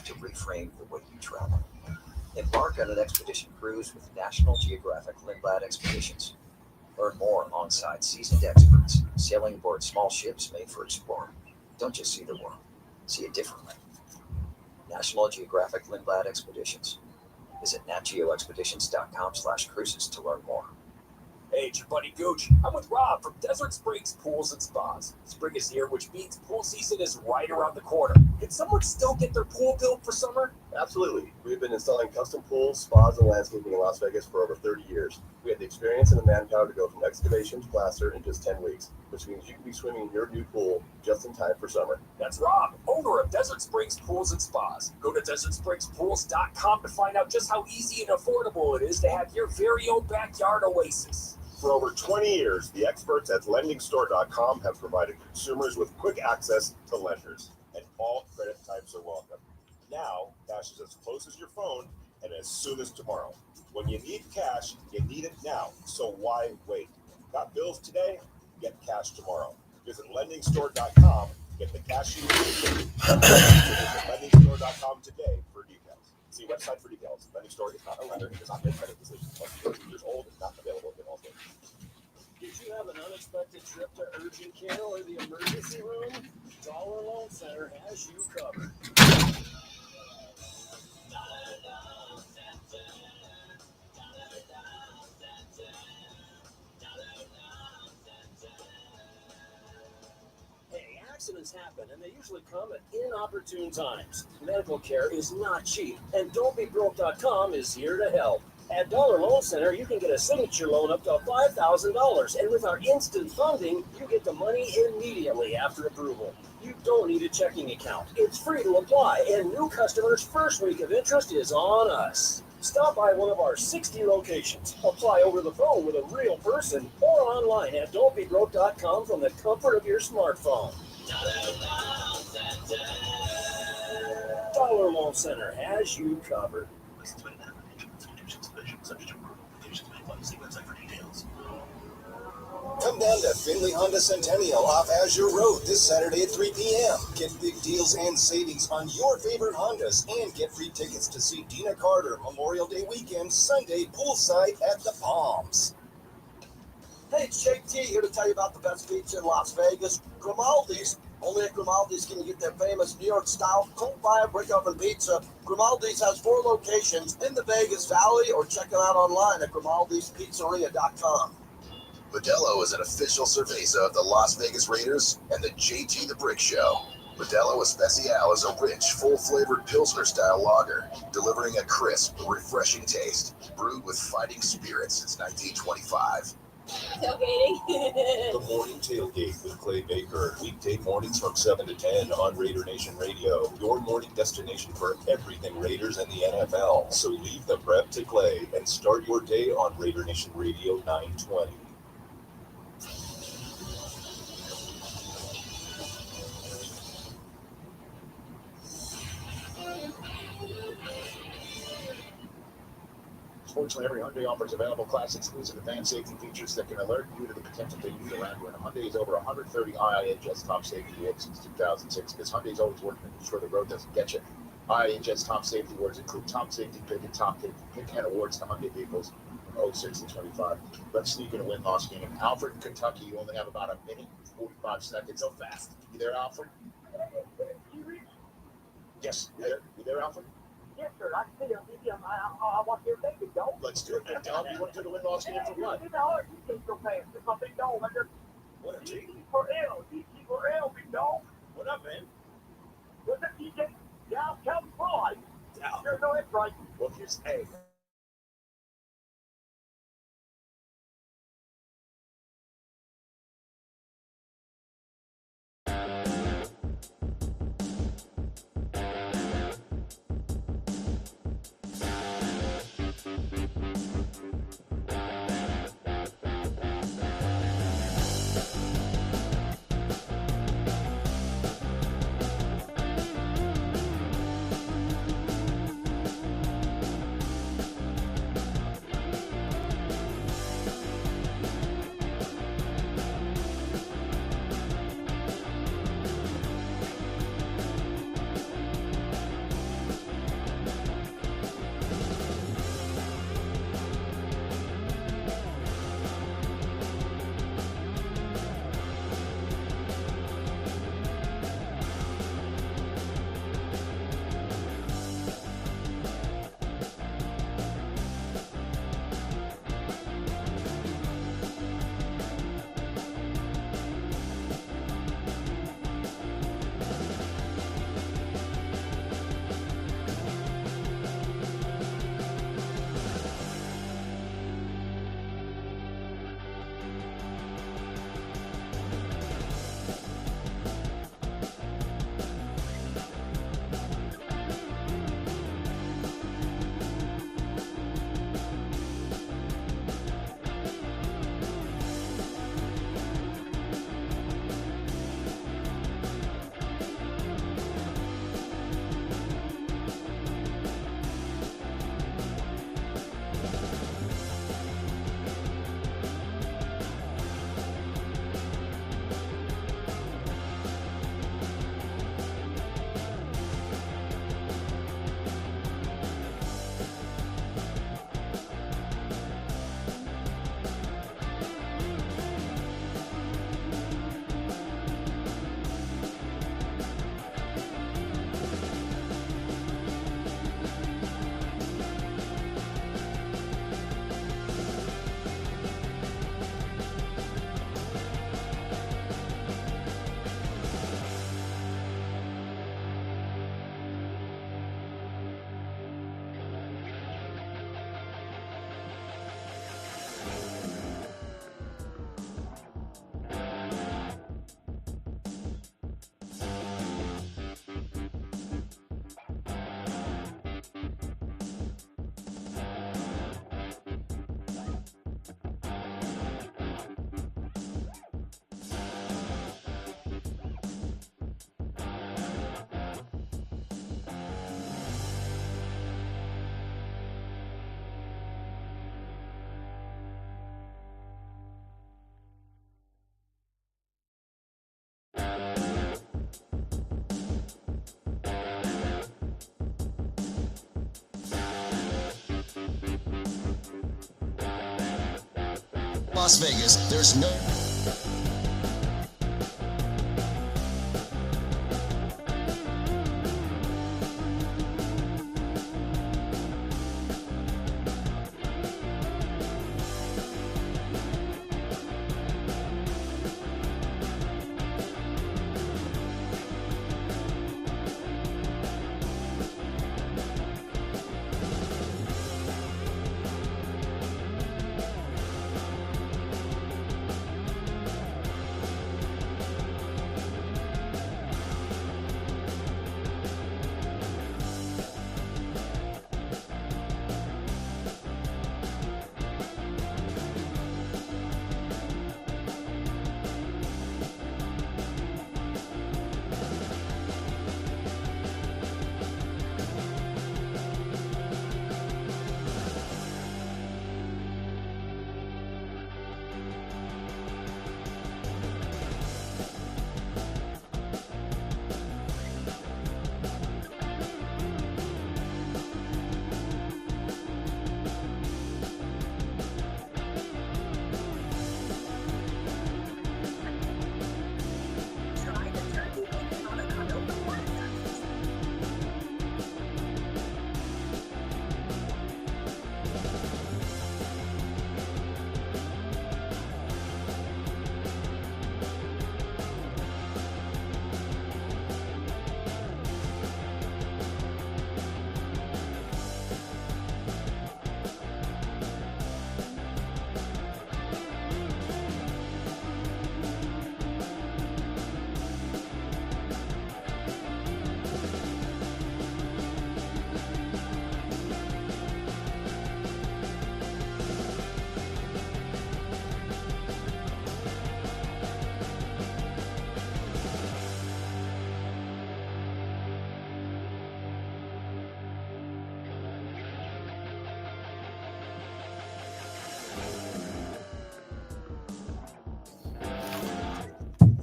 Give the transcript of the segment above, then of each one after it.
have to reframe the way you travel. Embark on an expedition cruise with National Geographic Lindblad Expeditions. Learn more alongside seasoned experts sailing aboard small ships made for exploring. Don't just see the world, see it differently. National Geographic Lindblad Expeditions. Visit natgeoexpeditions.com/cruises to learn more. Hey, it's your buddy Gooch. I'm with Rob from Desert Springs Pools and Spas. Spring is here, which means pool season is right around the corner. Can someone still get their pool built for summer? Absolutely. We've been installing custom pools, spas, and landscaping in Las Vegas for over 30 years. We have the experience and the manpower to go from excavation to plaster in just 10 weeks, which means you can be swimming in your new pool just in time for summer. That's Rob, owner of Desert Springs Pools and Spas. Go to DesertSpringsPools.com to find out just how easy and affordable it is to have your very own backyard oasis. For over 20 years, the experts at LendingStore.com have provided consumers with quick access to lenders, and all credit types are welcome. Now, cash is as close as your phone and as soon as tomorrow. When you need cash, you need it now, so why wait? Got bills today? Get cash tomorrow. Visit LendingStore.com. Get the cash you need. Visit LendingStore.com today for details. See website for details. Lending Store is not a lender. It does not make credit decisions. Plus 13 years old and not available in all states. Did you have an unexpected trip to urgent care or the emergency room? Dollar Loan Center has you covered. Accidents happen, and they usually come at inopportune times. Medical care is not cheap, and Don'tBeBroke.com is here to help. At Dollar Loan Center, you can get a signature loan up to $5,000, and with our instant funding, you get the money immediately after approval. You don't need a checking account. It's free to apply, and new customers' first week of interest is on us. Stop by one of our 60 locations. Apply over the phone with a real person or online at Don'tBeBroke.com from the comfort of your smartphone. Dollar Loan Center has you covered. Come down to Findlay Honda Centennial off Azure Road this Saturday at 3 p.m. Get big deals and savings on your favorite Hondas and get free tickets to see Dina Carter Memorial Day weekend Sunday poolside at the Palms. Hey, it's JT here to tell you about the best pizza in Las Vegas, Grimaldi's. Only at Grimaldi's can you get their famous New York-style coal-fired brick oven pizza. Grimaldi's has 4 locations in the Vegas Valley, or check it out online at Grimaldi'sPizzeria.com. Modelo is an official cerveza of the Las Vegas Raiders and the JT the Brick Show. Modelo Especial is a rich, full-flavored Pilsner-style lager, delivering a crisp, refreshing taste, brewed with fighting spirit since 1925. Tailgating. The Morning Tailgate with Clay Baker. Weekday mornings from 7 to 10 on Raider Nation Radio. Your morning destination for everything Raiders and the NFL. So leave the prep to Clay and start your day on Raider Nation Radio 920. Fortunately, every Hyundai offers available class exclusive advanced safety features that can alert you to the potential dangers around you. And Hyundai is over 130 IIHS top safety awards since 2006, because Hyundai's always working to ensure the road doesn't get you. IIHS top safety awards include top safety pick and top pick and awards to Hyundai vehicles from 06 and 25. Let's sneak in a win-loss game. Alfred, Kentucky, you only have about a minute and 45 seconds. So fast. You there, Alfred? Yes, you there, Alfred? Yes, sir. I can see him. I want your big dog. Let's do it. And Dom, you want to do the win-loss game for what? You can't go past. It's my big dog. What a G for L. G for L, big dog. What up, man? What's up, DJ? Down, come boy. Sure, no, that's right. Well, here's A. Las Vegas, there's no...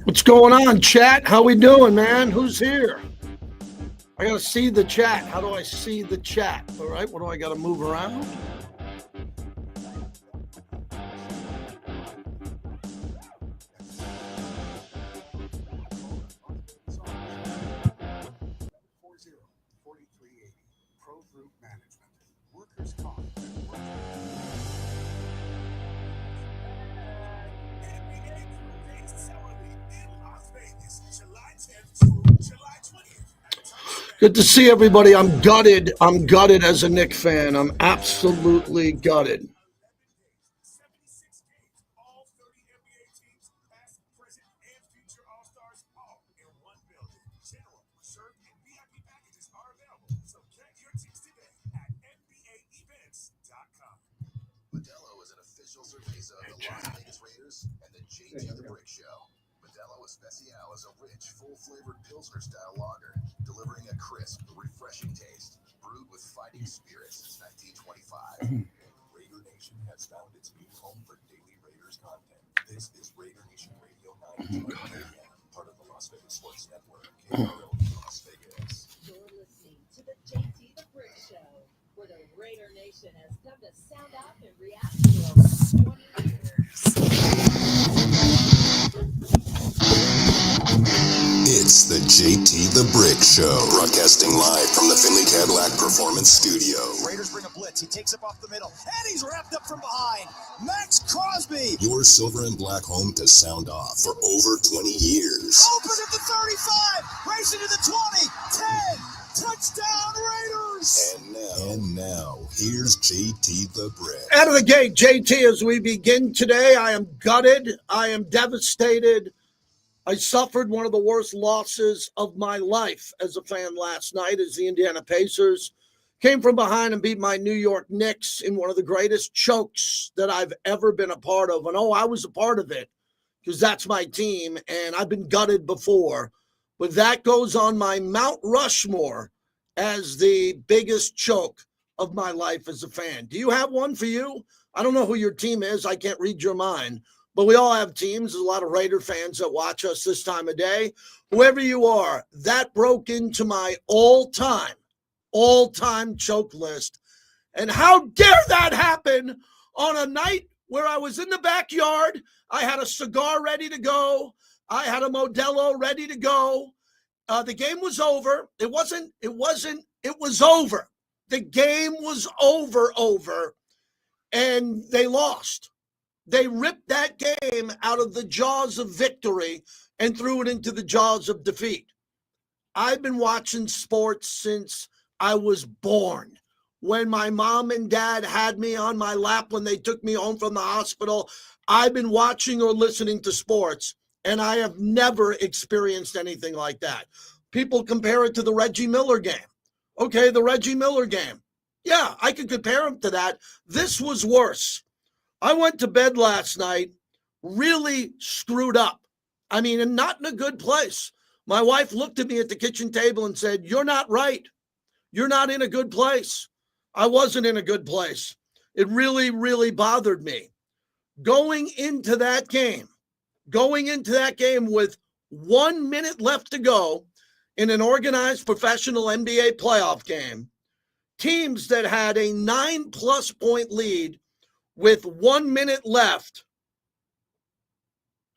What's going on, chat? How we doing, man? Who's here? I gotta see the chat. How do I see the chat? All right, what do I gotta move around? Pro Group Management, Workers' Comp. Good to see everybody. I'm gutted. I'm gutted as a Knicks fan. I'm absolutely gutted. Modelo is an official cerveza of the Las Vegas Raiders and the JT the Brick Show. Modelo Especial is a rich, full-flavored Pilsner-style lager, delivering a crisp, refreshing taste, brewed with fighting spirit since 1925. Raider Nation has found its new home for daily Raiders content. This is Raider Nation Radio 9 AM, part of the Las Vegas Sports Network, KRLD Las Vegas. You're listening to the JT the Brick Show, where the Raider Nation has come to sound off and react to over 20 years. It's the JT the Brick Show, broadcasting live from the Finley Cadillac Performance Studio. Raiders bring a blitz. He takes up off the middle, and he's wrapped up from behind. Max Crosby. Your silver and black home to sound off for over 20 years. Open at the 35, racing to the 20, 10, touchdown Raiders. And now, here's JT the Brick. Out of the gate, JT, as we begin today, I am gutted. I am devastated. I suffered one of the worst losses of my life as a fan last night as the Indiana Pacers came from behind and beat my New York Knicks in one of the greatest chokes that I've ever been a part of. And, I was a part of it because that's my team, and I've been gutted before. But that goes on my Mount Rushmore as the biggest choke of my life as a fan. Do you have one for you? I don't know who your team is. I can't read your mind. But we all have teams. There's a lot of Raider fans that watch us this time of day. Whoever you are, that broke into my all-time choke list. And how dare that happen on a night where I was in the backyard. I had a cigar ready to go. I had a Modelo ready to go. The game was over. It was over. The game was over, and they lost. They ripped that game out of the jaws of victory and threw it into the jaws of defeat. I've been watching sports since I was born. When my mom and dad had me on my lap when they took me home from the hospital, I've been watching or listening to sports, and I have never experienced anything like that. People compare it to the Reggie Miller game. Okay, the Reggie Miller game. Yeah, I could compare him to that. This was worse. I went to bed last night really screwed up. I mean, and not in a good place. My wife looked at me at the kitchen table and said, "You're not right. You're not in a good place." I wasn't in a good place. It really, really bothered me. Going into that game with 1 minute left to go in an organized professional NBA playoff game, teams that had a 9+ point lead with 1 minute left,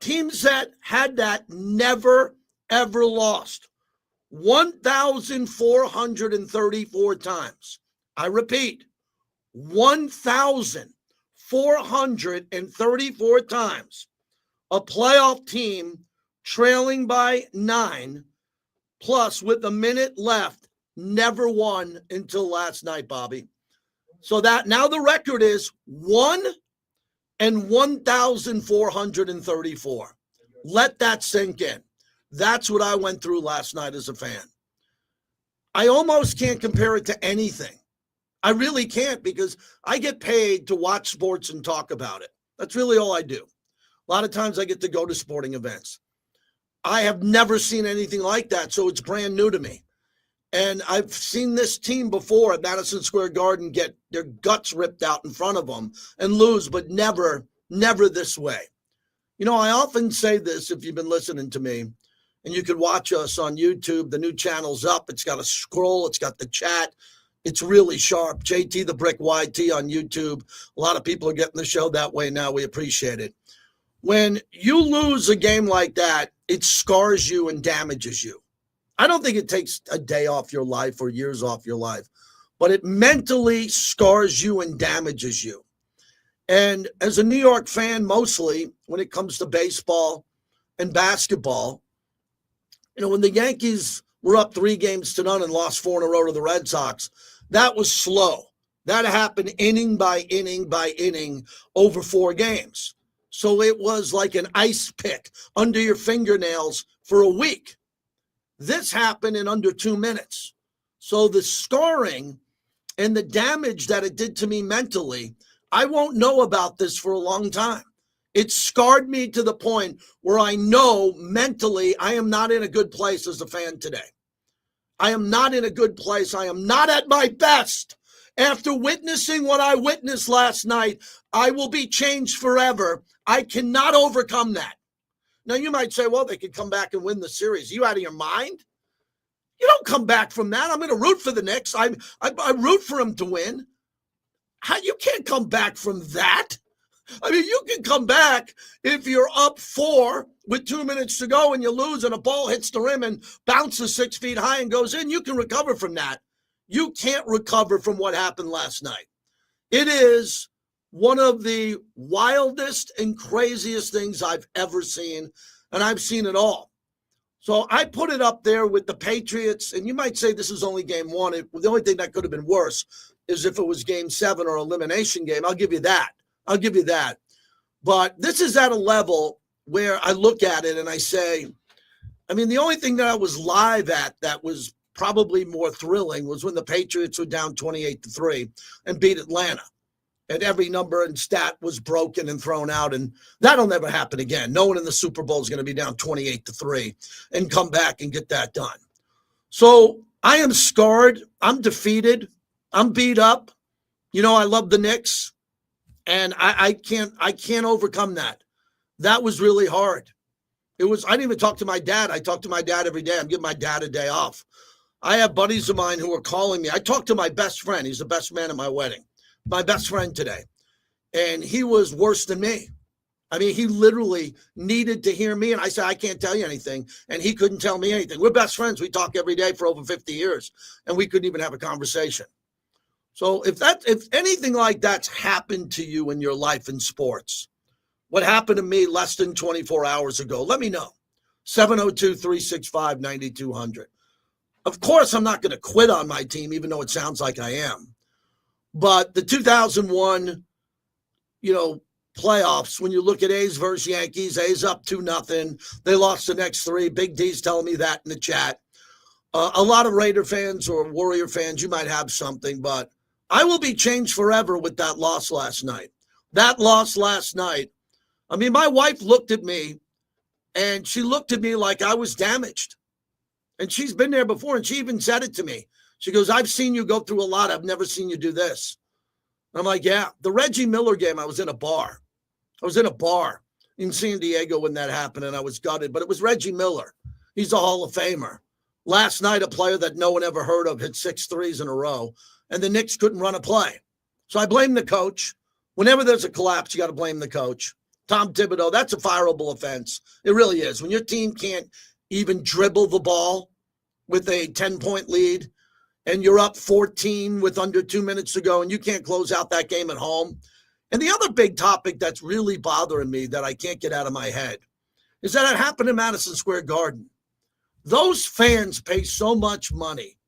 teams that had that never, ever lost 1,434 times. I repeat, 1,434 times a playoff team trailing by 9 plus with a minute left never won until last night, Bobby. So that now the record is 1,434. Let that sink in. That's what I went through last night as a fan. I almost can't compare it to anything. I really can't, because I get paid to watch sports and talk about it. That's really all I do. A lot of times I get to go to sporting events. I have never seen anything like that, so it's brand new to me. And I've seen this team before at Madison Square Garden get their guts ripped out in front of them and lose, but never this way. You know, I often say this, if you've been listening to me, and you could watch us on YouTube. The new channel's up. It's got a scroll. It's got the chat. It's really sharp. JT the Brick YT on YouTube. A lot of people are getting the show that way now. We appreciate it. When you lose a game like that, it scars you and damages you. I don't think it takes a day off your life or years off your life, but it mentally scars you and damages you. And as a New York fan, mostly when it comes to baseball and basketball, you know, when the Yankees were up 3-0 and lost 4 in a row to the Red Sox, that was slow. That happened inning by inning by inning over 4 games. So it was like an ice pick under your fingernails for a week. This happened in under 2 minutes. So the scarring and the damage that it did to me mentally, I won't know about this for a long time. It scarred me to the point where I know mentally I am not in a good place as a fan today. I am not in a good place. I am not at my best. After witnessing what I witnessed last night, I will be changed forever. I cannot overcome that. Now, you might say, well, they could come back and win the series. Are you out of your mind? You don't come back from that. I'm going to root for the Knicks. I root for them to win. You can't come back from that. I mean, you can come back if you're up 4 with 2 minutes to go and you lose and a ball hits the rim and bounces 6 feet high and goes in. You can recover from that. You can't recover from what happened last night. It is one of the wildest and craziest things I've ever seen, and I've seen it all. So I put it up there with the Patriots, and you might say this is only game 1. The only thing that could have been worse is if it was game 7 or elimination game. I'll give you that. But this is at a level where I look at it and I say, I mean, the only thing that I was live at that was probably more thrilling was when the Patriots were down 28-3 and beat Atlanta. And every number and stat was broken and thrown out. And that'll never happen again. No one in the Super Bowl is going to be down 28-3 and come back and get that done. So I am scarred. I'm defeated. I'm beat up. You know, I love the Knicks. And I can't overcome that. That was really hard. I didn't even talk to my dad. I talk to my dad every day. I'm giving my dad a day off. I have buddies of mine who are calling me. I talked to my best friend. He's the best man at my wedding. My best friend today. and he was worse than me. I mean, he literally needed to hear me, and I said, I can't tell you anything, and he couldn't tell me anything. We're best friends. We talk every day for over 50 years, and we couldn't even have a conversation. So if anything like that's happened to you in your life in sports, what happened to me less than 24 hours ago, let me know. 702-365-9200. Of course, I'm not going to quit on my team, even though it sounds like I am. But the 2001, playoffs, when you look at A's versus Yankees, A's up 2-0. They lost the next 3. Big D's telling me that in the chat. A lot of Raider fans or Warrior fans, you might have something, but I will be changed forever with that loss last night. That loss last night. I mean, my wife looked at me, and she looked at me like I was damaged. And she's been there before, and she even said it to me. She goes, I've seen you go through a lot. I've never seen you do this. And I'm like, yeah. The Reggie Miller game, I was in a bar. I was in a bar in San Diego when that happened, and I was gutted. But it was Reggie Miller. He's a Hall of Famer. Last night, a player that no one ever heard of hit 6 threes in a row, and the Knicks couldn't run a play. So I blame the coach. Whenever there's a collapse, you got to blame the coach. Tom Thibodeau, that's a fireable offense. It really is. When your team can't even dribble the ball with a 10-point lead and you're up 14 with under 2 minutes to go and you can't close out that game at home. And the other big topic that's really bothering me that I can't get out of my head is that it happened in Madison Square Garden. Those fans pay so much money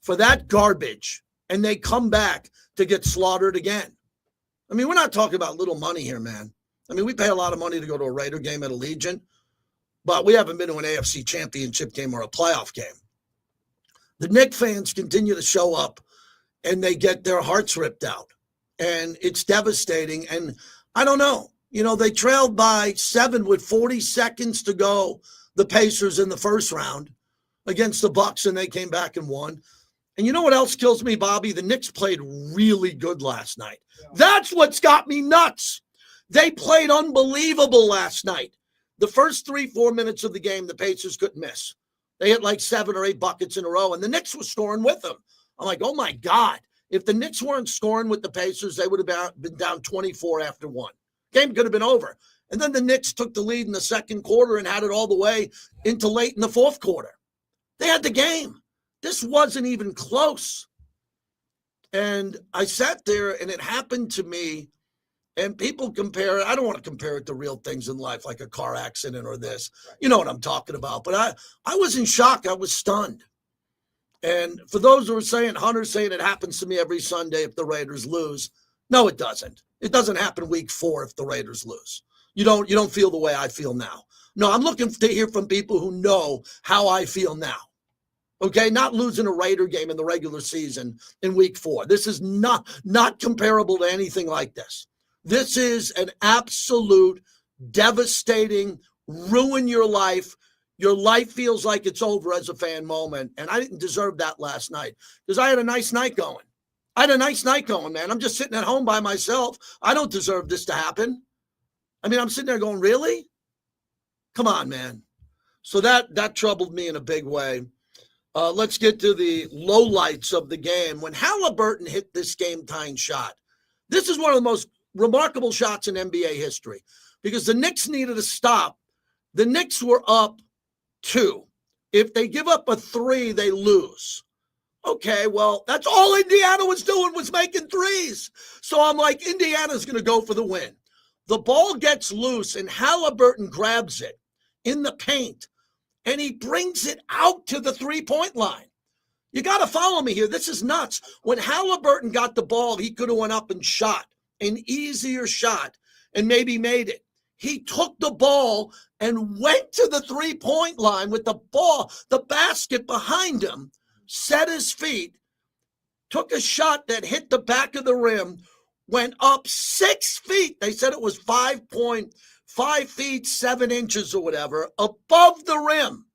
for that garbage, and they come back to get slaughtered again. I mean, we're not talking about little money here, man. I mean, we pay a lot of money to go to a Raider game at Allegiant, but we haven't been to an AFC championship game or a playoff game. The Knicks fans continue to show up, and they get their hearts ripped out, and it's devastating. And I don't know. They trailed by 7 with 40 seconds to go, the Pacers in the first round against the Bucks, and they came back and won. And you know what else kills me, Bobby? The Knicks played really good last night. Yeah. That's what's got me nuts. They played unbelievable last night. The first 3-4 minutes of the game, the Pacers couldn't miss. They hit like 7 or 8 buckets in a row, and the Knicks were scoring with them. I'm like, oh, my God. If the Knicks weren't scoring with the Pacers, they would have been down 24 after 1. Game could have been over. And then the Knicks took the lead in the second quarter and had it all the way into late in the fourth quarter. They had the game. This wasn't even close. And I sat there, and it happened to me. And people compare it. I don't want to compare it to real things in life, like a car accident or this. You know what I'm talking about. But I was in shock. I was stunned. And for those who are saying, Hunter's saying it happens to me every Sunday if the Raiders lose. No, it doesn't. It doesn't happen week 4 if the Raiders lose. You don't feel the way I feel now. No, I'm looking to hear from people who know how I feel now. Okay, not losing a Raider game in the regular season in week 4. This is not comparable to anything like this. This is an absolute devastating, ruin your life. Your life feels like it's over as a fan moment. And I didn't deserve that last night because I had a nice night going. Man. I'm just sitting at home by myself. I don't deserve this to happen. I mean, I'm sitting there going, really? Come on, man. So that troubled me in a big way. Let's get to the lowlights of the game. When Halliburton hit this game-tying shot, this is one of the most remarkable shots in NBA history because the Knicks needed a stop. The Knicks were up 2. If they give up a 3, they lose. Okay, well, that's all Indiana was doing was making threes. So I'm like, Indiana's going to go for the win. The ball gets loose, and Halliburton grabs it in the paint, and he brings it out to the three-point line. You got to follow me here. This is nuts. When Halliburton got the ball, he could have went up and shot an easier shot and maybe made it. He took the ball and went to the three-point line with the ball, the basket behind him, set his feet, took a shot that hit the back of the rim, went up 6 feet. They said it was 5.5 feet, 7 inches or whatever, above the rim,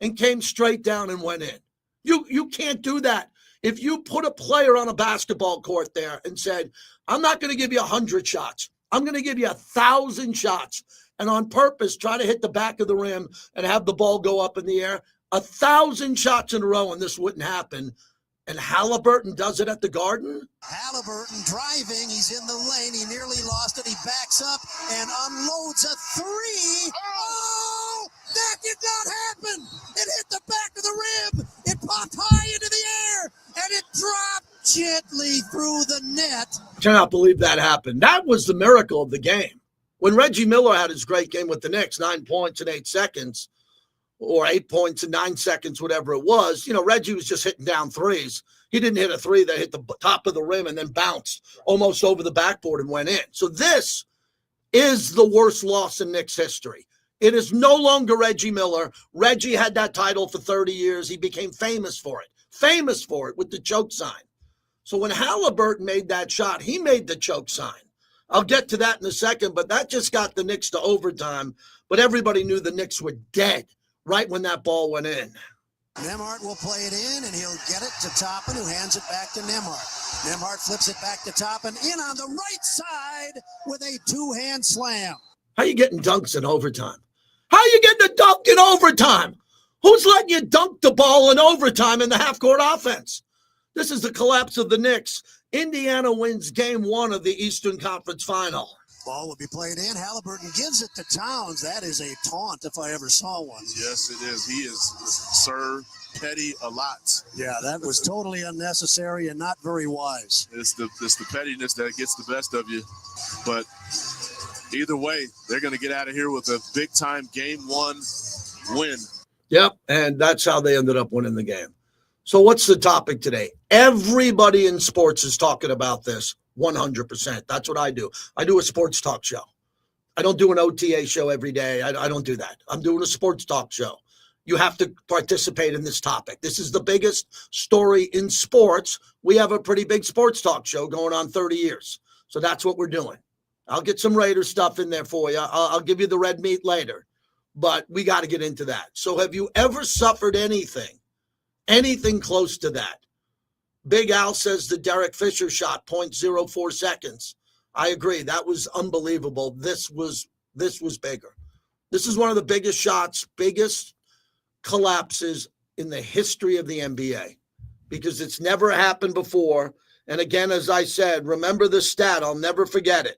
and came straight down and went in. You can't do that. If you put a player on a basketball court there and said, I'm not going to give you 100 shots. I'm going to give you 1,000 shots. And on purpose, try to hit the back of the rim and have the ball go up in the air. 1,000 shots in a row, and this wouldn't happen. And Halliburton does it at the Garden? Halliburton driving. He's in the lane. He nearly lost it. He backs up and unloads a three. Oh, that did not happen. It hit the back of the rim. It popped high into the air, and it dropped gently through the net. I cannot believe that happened. That was the miracle of the game. When Reggie Miller had his great game with the Knicks, 9 points in 8 seconds, or 8 points in 9 seconds, whatever it was, Reggie was just hitting down threes. He didn't hit a three that hit the top of the rim and then bounced almost over the backboard and went in. So this is the worst loss in Knicks history. It is no longer Reggie Miller. Reggie had that title for 30 years. He became famous for it with the choke sign. So when Halliburton made that shot, he made the choke sign. I'll get to that in a second, but that just got the Knicks to overtime. But everybody knew the Knicks were dead right when that ball went in. Nembhard will play it in, and he'll get it to Toppin, who hands it back to Nembhard. Nembhard flips it back to Toppin, in on the right side with a two-hand slam. How you getting dunks in overtime? How you getting a dunk in overtime? Who's letting you dunk the ball in overtime in the half-court offense? This is the collapse of the Knicks. Indiana wins game 1 of the Eastern Conference Final. Ball will be played in. Halliburton gives it to Towns. That is a taunt if I ever saw one. Yes, it is. He is served Petty a lot. Yeah, that was totally unnecessary and not very wise. It's the pettiness that gets the best of you. But either way, they're going to get out of here with a big-time game 1 win. Yep, and that's how they ended up winning the game. So what's the topic today? Everybody in sports is talking about this 100%. That's what I do. I do a sports talk show. I don't do an OTA show every day. I don't do that. I'm doing a sports talk show. You have to participate in this topic. This is the biggest story in sports. We have a pretty big sports talk show going on 30 years. So that's what we're doing. I'll get some Raiders stuff in there for you. I'll give you the red meat later. But we got to get into that. So have you ever suffered anything close to that? Big Al says the Derek Fisher shot, 0.04 seconds. I agree. That was unbelievable. This was bigger. This is one of the biggest shots, biggest collapses in the history of the NBA because it's never happened before. And again, as I said, remember the stat. I'll never forget it.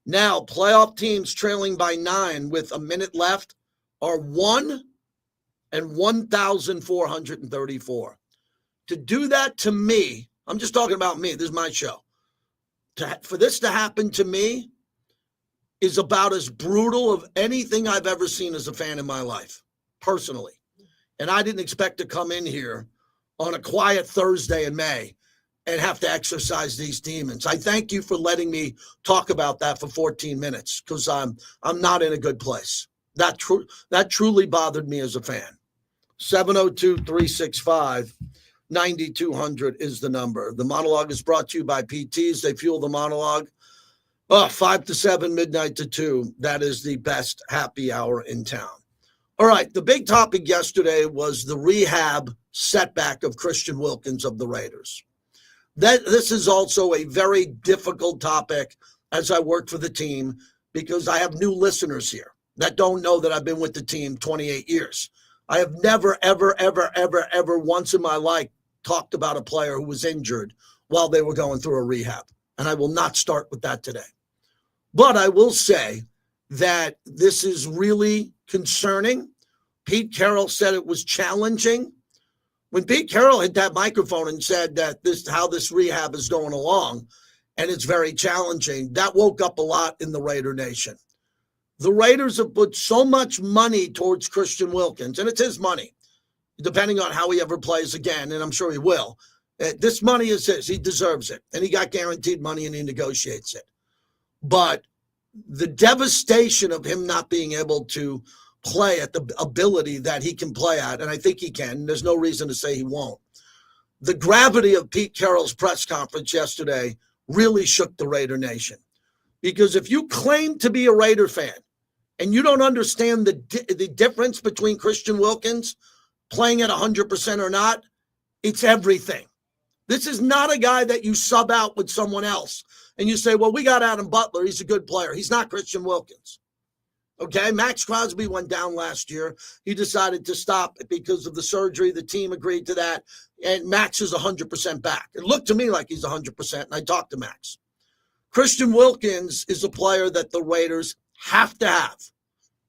Now, playoff teams trailing by 9 with a minute left are 1 and 1,434. To do that to me, I'm just talking about me. This is my show. For this to happen to me is about as brutal of anything I've ever seen as a fan in my life, personally. And I didn't expect to come in here on a quiet Thursday in May and have to exercise these demons. I thank you for letting me talk about that for 14 minutes because I'm not in a good place. That truly bothered me as a fan. 702-365-9200 is the number. The monologue is brought to you by PTs. They fuel the monologue. 5 to 7, midnight to 2. That is the best happy hour in town. All right, the big topic yesterday was the rehab setback of Christian Wilkins of the Raiders. This is also a very difficult topic as I work for the team because I have new listeners here that don't know that I've been with the team 28 years. I have never, ever, ever, ever, ever once in my life talked about a player who was injured while they were going through a rehab. And I will not start with that today. But I will say that this is really concerning. Pete Carroll said it was challenging. When Pete Carroll hit that microphone and said that how this rehab is going along, and it's very challenging, that woke up a lot in the Raider Nation. The Raiders have put so much money towards Christian Wilkins, and it's his money, depending on how he ever plays again, and I'm sure he will. This money is his. He deserves it, and he got guaranteed money, and he negotiates it. But the devastation of him not being able to play at the ability that he can play at, and I think he can. There's no reason to say he won't. The gravity of Pete Carroll's press conference yesterday really shook the Raider Nation. Because if you claim to be a Raider fan and you don't understand the difference between Christian Wilkins playing at 100% or not, it's everything. This is not a guy that you sub out with someone else and you say, well, we got Adam Butler. He's a good player. He's not Christian Wilkins. Okay, Max Crosby went down last year. He decided to stop because of the surgery. The team agreed to that. and Max is 100% back. It looked to me like he's 100%, and I talked to Max. Christian Wilkins is a player that the Raiders have to have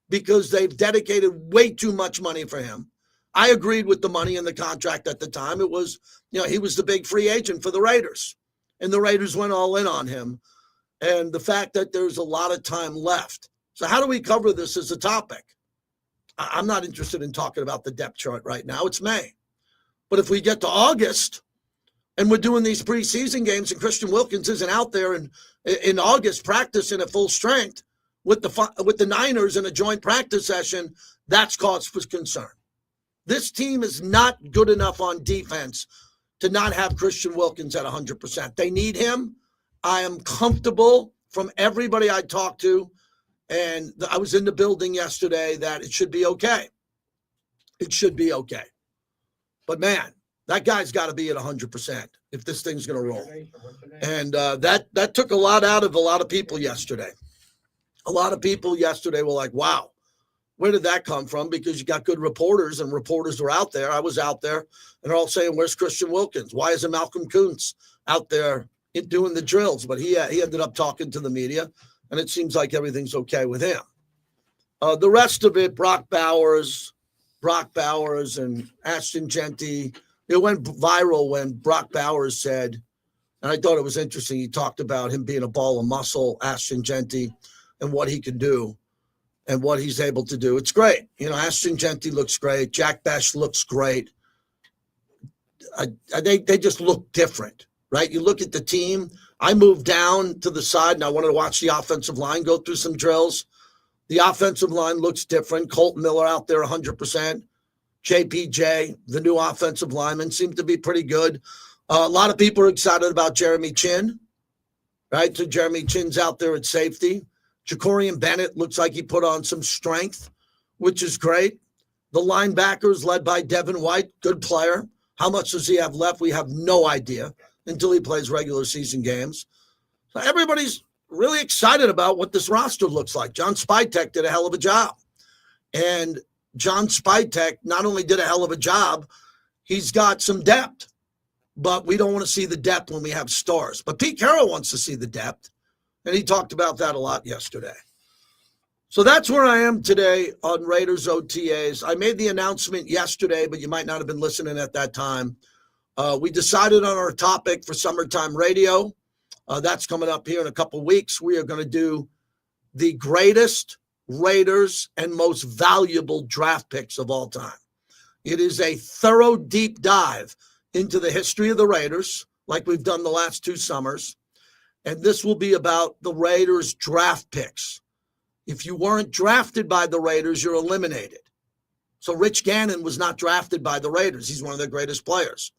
because they've dedicated way too much money for him. I agreed with the money in the contract at the time. It was, he was the big free agent for the Raiders, and the Raiders went all in on him. And the fact that there's a lot of time left. So how do we cover this as a topic? I'm not interested in talking about the depth chart right now. It's May. But if we get to August and we're doing these preseason games and Christian Wilkins isn't out there in August practicing at full strength with the Niners in a joint practice session, that's cause for concern. This team is not good enough on defense to not have Christian Wilkins at 100%. They need him. I am comfortable from everybody I talked to, and I was in the building yesterday, that it should be okay. It should be okay. But, man, that guy's got to be at 100% if this thing's going to roll. And that took a lot out of a lot of people yesterday. A lot of people yesterday were like, wow, where did that come from? Because you got good reporters, and reporters were out there. I was out there, and they're all saying, where's Christian Wilkins? Why isn't Malcolm Kuntz out there doing the drills? But he ended up talking to the media, and it seems like everything's okay with him. The rest of it, Brock Bowers and Ashton Genty, it went viral when Brock Bowers said, and I thought it was interesting, he talked about him being a ball of muscle, Ashton Genty, and what he can do and what he's able to do. It's great. Ashton Genty looks great. Jack Besh looks great. They just look different, right? You look at the team. I moved down to the side, and I wanted to watch the offensive line go through some drills. The offensive line looks different. Colton Miller out there 100%. JPJ, the new offensive lineman, seemed to be pretty good. A lot of people are excited about Jeremy Chin, right? So Jeremy Chin's out there at safety. Jacorian Bennett looks like he put on some strength, which is great. The linebackers led by Devin White, good player. How much does he have left? We have no idea until he plays regular season games. So everybody's really excited about what this roster looks like. John Spytek did a hell of a job. And John Spytek not only did a hell of a job, he's got some depth. But we don't want to see the depth when we have stars. But Pete Carroll wants to see the depth. And he talked about that a lot yesterday. So that's where I am today on Raiders OTAs. I made the announcement yesterday, but you might not have been listening at that time. We decided on our topic for summertime radio. That's coming up here in a couple weeks. We are going to do the greatest Raiders and most valuable draft picks of all time. It is a thorough deep dive into the history of the Raiders, like we've done the last 2 summers. And this will be about the Raiders draft picks. If you weren't drafted by the Raiders, you're eliminated. So Rich Gannon was not drafted by the Raiders. He's one of their greatest players.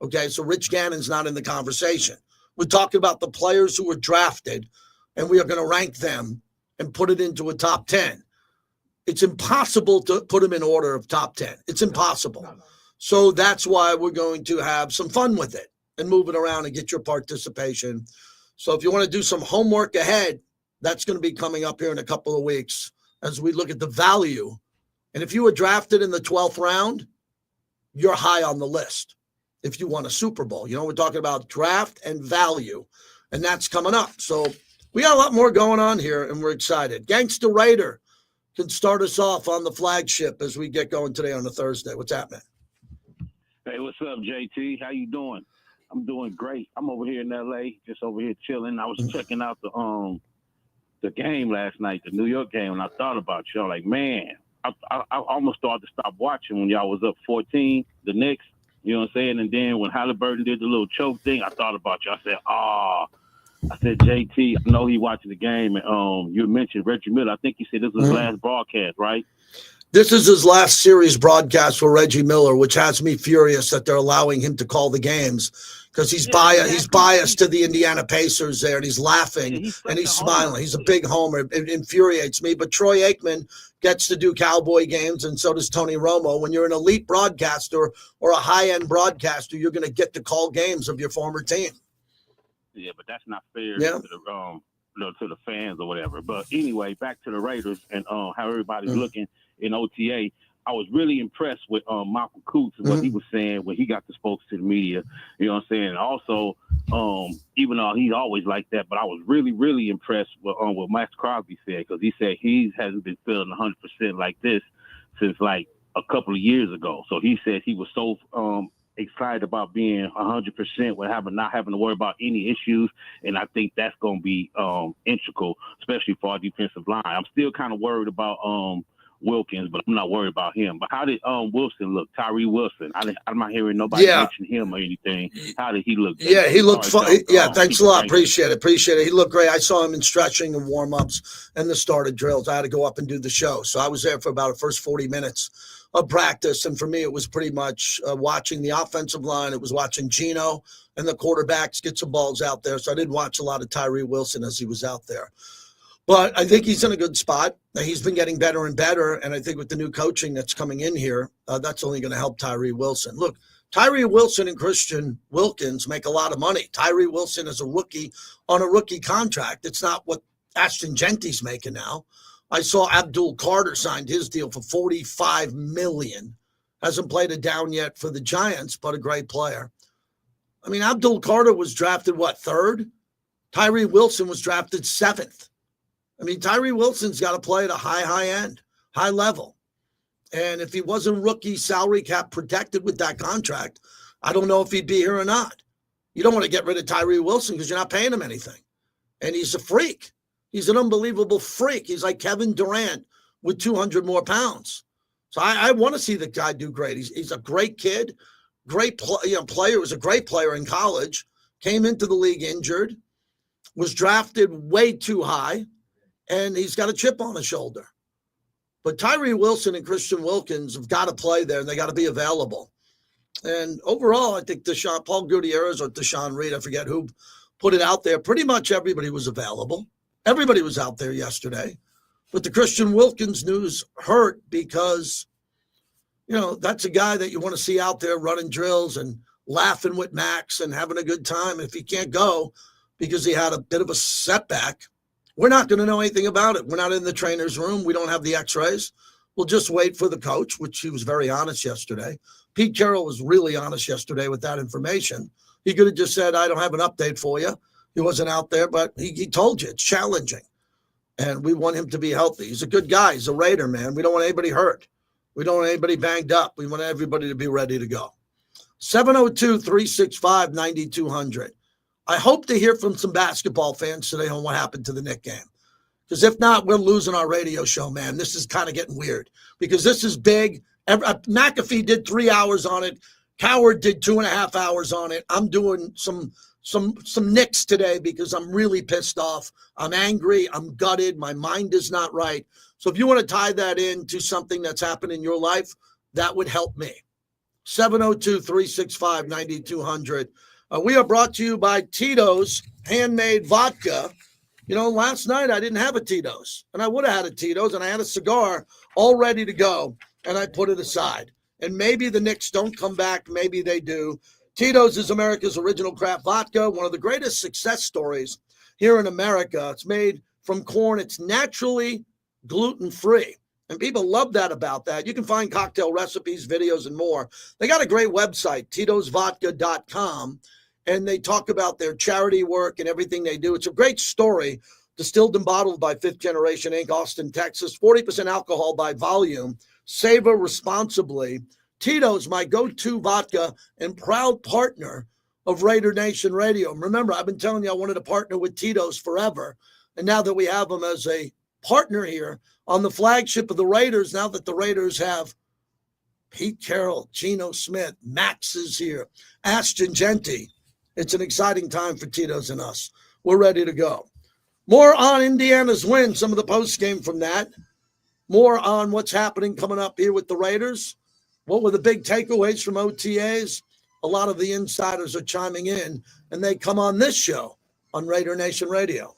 Okay, so Rich Gannon's not in the conversation. We're talking about the players who were drafted, and we are going to rank them and put it into a top 10. It's impossible to put them in order of top 10. It's impossible. So that's why we're going to have some fun with it and move it around and get your participation. So if you want to do some homework ahead, that's going to be coming up here in a couple of weeks as we look at the value. And if you were drafted in the 12th round, you're high on the list if you won a Super Bowl. We're talking about draft and value, and that's coming up. So we got a lot more going on here, and we're excited. Gangsta Raider can start us off on the flagship as we get going today on a Thursday. What's happening? Hey, what's up, JT? How you doing? I'm doing great. I'm over here in LA, just over here chilling. I was checking out the game last night, the New York game, and I thought about you. I'm like, man, I almost started to stop watching when y'all was up 14, the Knicks. You know what I'm saying? And then when Halliburton did the little choke thing, I thought about you. I said, JT, I know he watching the game, and you mentioned Reggie Miller. I think he said this was his last broadcast, right? This is his last series broadcast for Reggie Miller, which has me furious that they're allowing him to call the games because he's biased to the Indiana Pacers there, and he's laughing and he's smiling. He's a big homer. It infuriates me. But Troy Aikman gets to do Cowboy games, and so does Tony Romo. When you're an elite broadcaster or a high-end broadcaster, you're going to get to call games of your former team. Yeah, but that's not fair to the fans or whatever. But anyway, back to the Raiders and how everybody's looking in OTA. I was really impressed with Malcolm Coots and what he was saying when he got to spoke to the media. You know what I'm saying? And also, even though he's always like that, but I was really, really impressed with what Max Crosby said, because he said he hasn't been feeling 100% like this since like a couple of years ago. So he said he was so excited about being 100% with not having to worry about any issues, and I think that's going to be integral, especially for our defensive line. I'm still kind of worried about Wilkins, but I'm not worried about him. But how did Wilson look? Tyree Wilson. I'm not hearing nobody mention him or anything. How did he look? Yeah, he looked fun. Yeah, thanks a lot. Appreciate it. He looked great. I saw him in stretching and warm-ups and the started drills. I had to go up and do the show. So I was there for about the first 40 minutes of practice. And for me, it was pretty much watching the offensive line. It was watching Geno and the quarterbacks get some balls out there. So I did watch a lot of Tyree Wilson as he was out there. But I think he's in a good spot. He's been getting better and better. And I think with the new coaching that's coming in here, that's only going to help Tyree Wilson. Look, Tyree Wilson and Christian Wilkins make a lot of money. Tyree Wilson is a rookie on a rookie contract. It's not what Ashton Genty's making now. I saw Abdul Carter signed his deal for $45 million. Hasn't played it down yet for the Giants, but a great player. I mean, Abdul Carter was drafted, third? Tyree Wilson was drafted 7th. I mean, Tyree Wilson's got to play at a high end, high level. And if he wasn't rookie salary cap protected with that contract, I don't know if he'd be here or not. You don't want to get rid of Tyree Wilson because you're not paying him anything. And he's a freak. He's an unbelievable freak. He's like Kevin Durant with 200 more pounds. So I want to see the guy do great. He's a great kid, great player. Was a great player in college, came into the league injured, was drafted way too high, and he's got a chip on his shoulder. But Tyree Wilson and Christian Wilkins have got to play there, and they got to be available. And overall, I think Paul Gutierrez or Deshaun Reed, I forget who put it out there, pretty much everybody was available. Everybody was out there yesterday. But the Christian Wilkins news hurt because, that's a guy that you want to see out there running drills and laughing with Max and having a good time. If he can't go because he had a bit of a setback, we're not going to know anything about it. We're not in the trainer's room. We don't have the x-rays. We'll just wait for the coach, which he was very honest yesterday. Pete Carroll was really honest yesterday with that information. He could have just said, I don't have an update for you. He wasn't out there, but he told you it's challenging. And we want him to be healthy. He's a good guy. He's a Raider, man. We don't want anybody hurt. We don't want anybody banged up. We want everybody to be ready to go. 702-365-9200. I hope to hear from some basketball fans today on what happened to the Knicks game. Because if not, we're losing our radio show, man. This is kind of getting weird because this is big. McAfee did 3 hours on it. Coward did 2.5 hours on it. I'm doing some Knicks today because I'm really pissed off. I'm angry. I'm gutted. My mind is not right. So if you want to tie that into something that's happened in your life, that would help me. 702-365-9200. We are brought to you by Tito's Handmade Vodka. Last night I didn't have a Tito's, and I would have had a Tito's, and I had a cigar all ready to go, and I put it aside. And maybe the Knicks don't come back. Maybe they do. Tito's is America's original craft vodka, one of the greatest success stories here in America. It's made from corn. It's naturally gluten-free. And people love that about that. You can find cocktail recipes, videos, and more. They got a great website, titosvodka.com, and they talk about their charity work and everything they do. It's a great story, distilled and bottled by Fifth Generation Inc., Austin, Texas, 40% alcohol by volume. Savor responsibly. Tito's, my go-to vodka and proud partner of Raider Nation Radio. Remember, I've been telling you I wanted to partner with Tito's forever, and now that we have them as a partner here on the flagship of the Raiders, now that the Raiders have Pete Carroll, Geno Smith, Max is here, Ashton Genty, it's an exciting time for Tito's and us. We're ready to go. More on Indiana's win, some of the post game from that. More on what's happening coming up here with the Raiders. What were the big takeaways from OTAs? A lot of the insiders are chiming in, and they come on this show on Raider Nation Radio.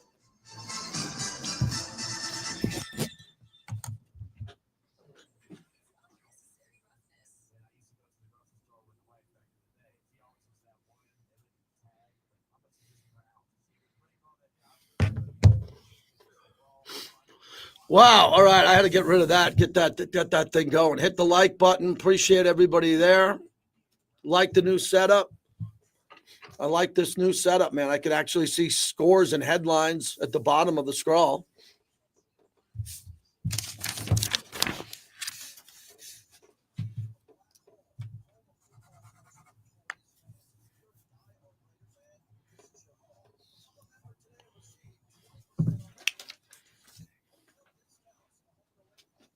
Wow. All right. I had to get rid of that. Get that thing going. Hit the like button. Appreciate everybody there. Like the new setup. I like this new setup, man. I could actually see scores and headlines at the bottom of the scroll.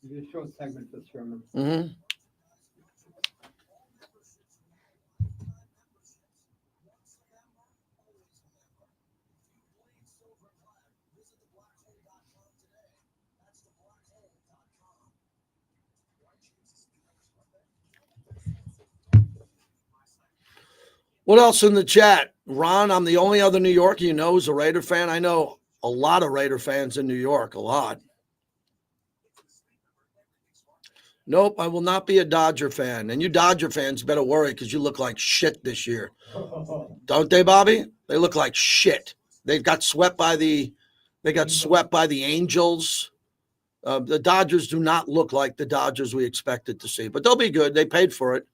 You just show segments of Sherman. Mm-hmm. What else in the chat? Ron, I'm the only other New Yorker you know who's a Raider fan. I know a lot of Raider fans in New York, a lot. Nope, I will not be a Dodger fan. And you Dodger fans better worry because you look like shit this year. Don't they, Bobby? They look like shit. They got swept by the Angels. The Dodgers do not look like the Dodgers we expected to see, but they'll be good. They paid for it.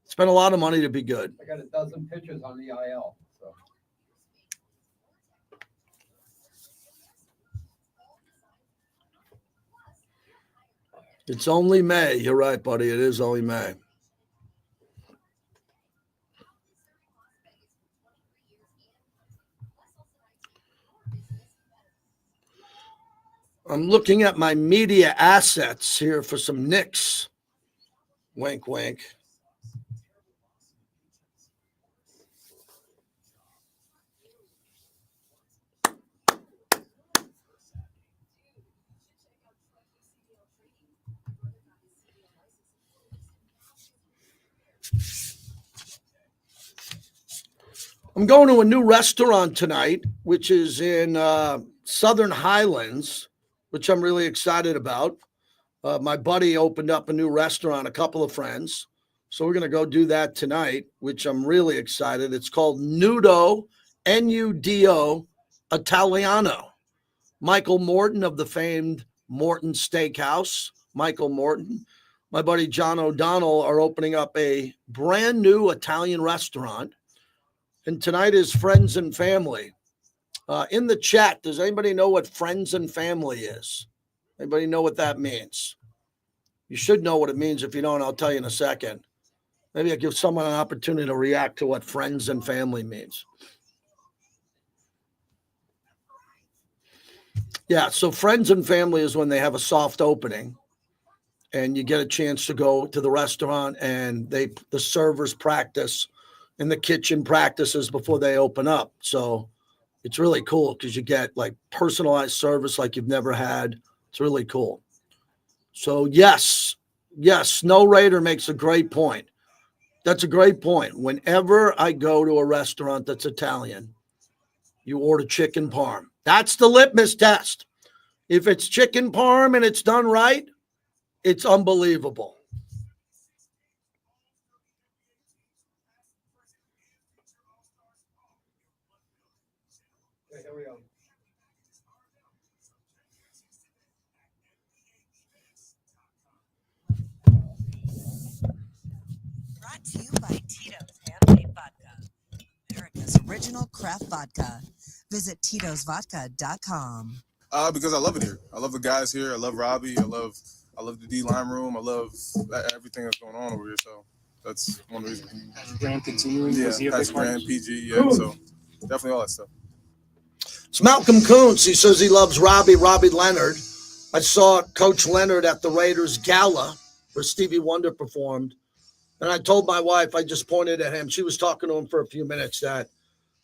Spent a lot of money to be good. I got a dozen pitchers on the IL. So. It's only May. You're right, buddy. It is only May. I'm looking at my media assets here for some Knicks. Wink, wink. I'm going to a new restaurant tonight, which is in Southern Highlands, which I'm really excited about. My buddy opened up a new restaurant, a couple of friends. So we're going to go do that tonight, which I'm really excited. It's called Nudo, Nudo Italiano. Michael Morton of the famed Morton Steakhouse. Michael Morton. My buddy John O'Donnell are opening up a brand new Italian restaurant. And tonight is Friends and Family. In the chat, does anybody know what Friends and Family is? Anybody know what that means? You should know what it means. If you don't, I'll tell you in a second. Maybe I'll give someone an opportunity to react to what Friends and Family means. Yeah, so Friends and Family is when they have a soft opening and you get a chance to go to the restaurant and the servers practice and the kitchen practices before they open up. So it's really cool because you get like personalized service like you've never had. It's really cool. So yes, Snow Raider makes a great point. That's a great point. Whenever I go to a restaurant that's Italian, you order chicken parm. That's the litmus test. If it's chicken parm and it's done right, it's unbelievable. Okay, here we go. Brought to you by Tito's Handmade Vodka, America's original craft vodka. Visit Tito'sVodka.com. Because I love it here. I love the guys here. I love Robbie. I love the D-line room. I love everything that's going on over here. So that's one reason. Patrick Graham continuing. Yeah, Patrick Graham, PG. Yeah, so definitely all that stuff. It's Malcolm Kuntz. He says he loves Robbie Leonard. I saw Coach Leonard at the Raiders Gala where Stevie Wonder performed. And I told my wife, I just pointed at him. She was talking to him for a few minutes that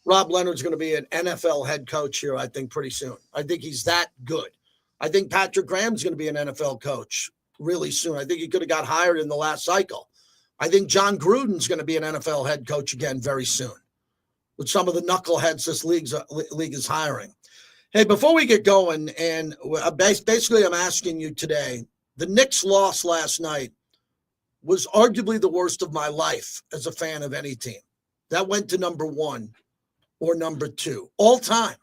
Rob Leonard's going to be an NFL head coach here, I think, pretty soon. I think he's that good. I think Patrick Graham's going to be an NFL coach really soon. I think he could have got hired in the last cycle. I think John Gruden's going to be an NFL head coach again very soon with some of the knuckleheads this league is hiring. Hey, before we get going, and basically I'm asking you today, the Knicks loss last night was arguably the worst of my life as a fan of any team. That went to number one or number two all time.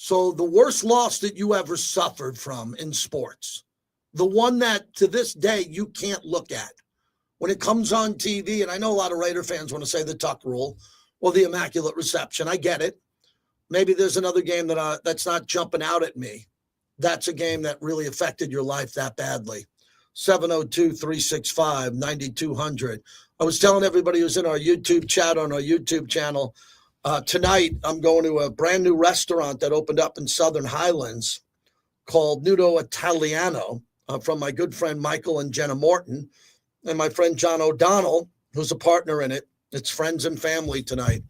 So the worst loss that you ever suffered from in sports, the one that to this day you can't look at when it comes on TV, and I know a lot of Raider fans want to say the tuck rule or the immaculate reception. I get it. Maybe there's another game that's not jumping out at me. That's a game that really affected your life that badly. 702-365-9200. I was telling everybody who's in our YouTube chat on our YouTube channel, tonight I'm going to a brand new restaurant that opened up in Southern Highlands called Nudo Italiano from my good friend Michael and Jenna Morton and my friend John O'Donnell, who's a partner in it. It's friends and family tonight.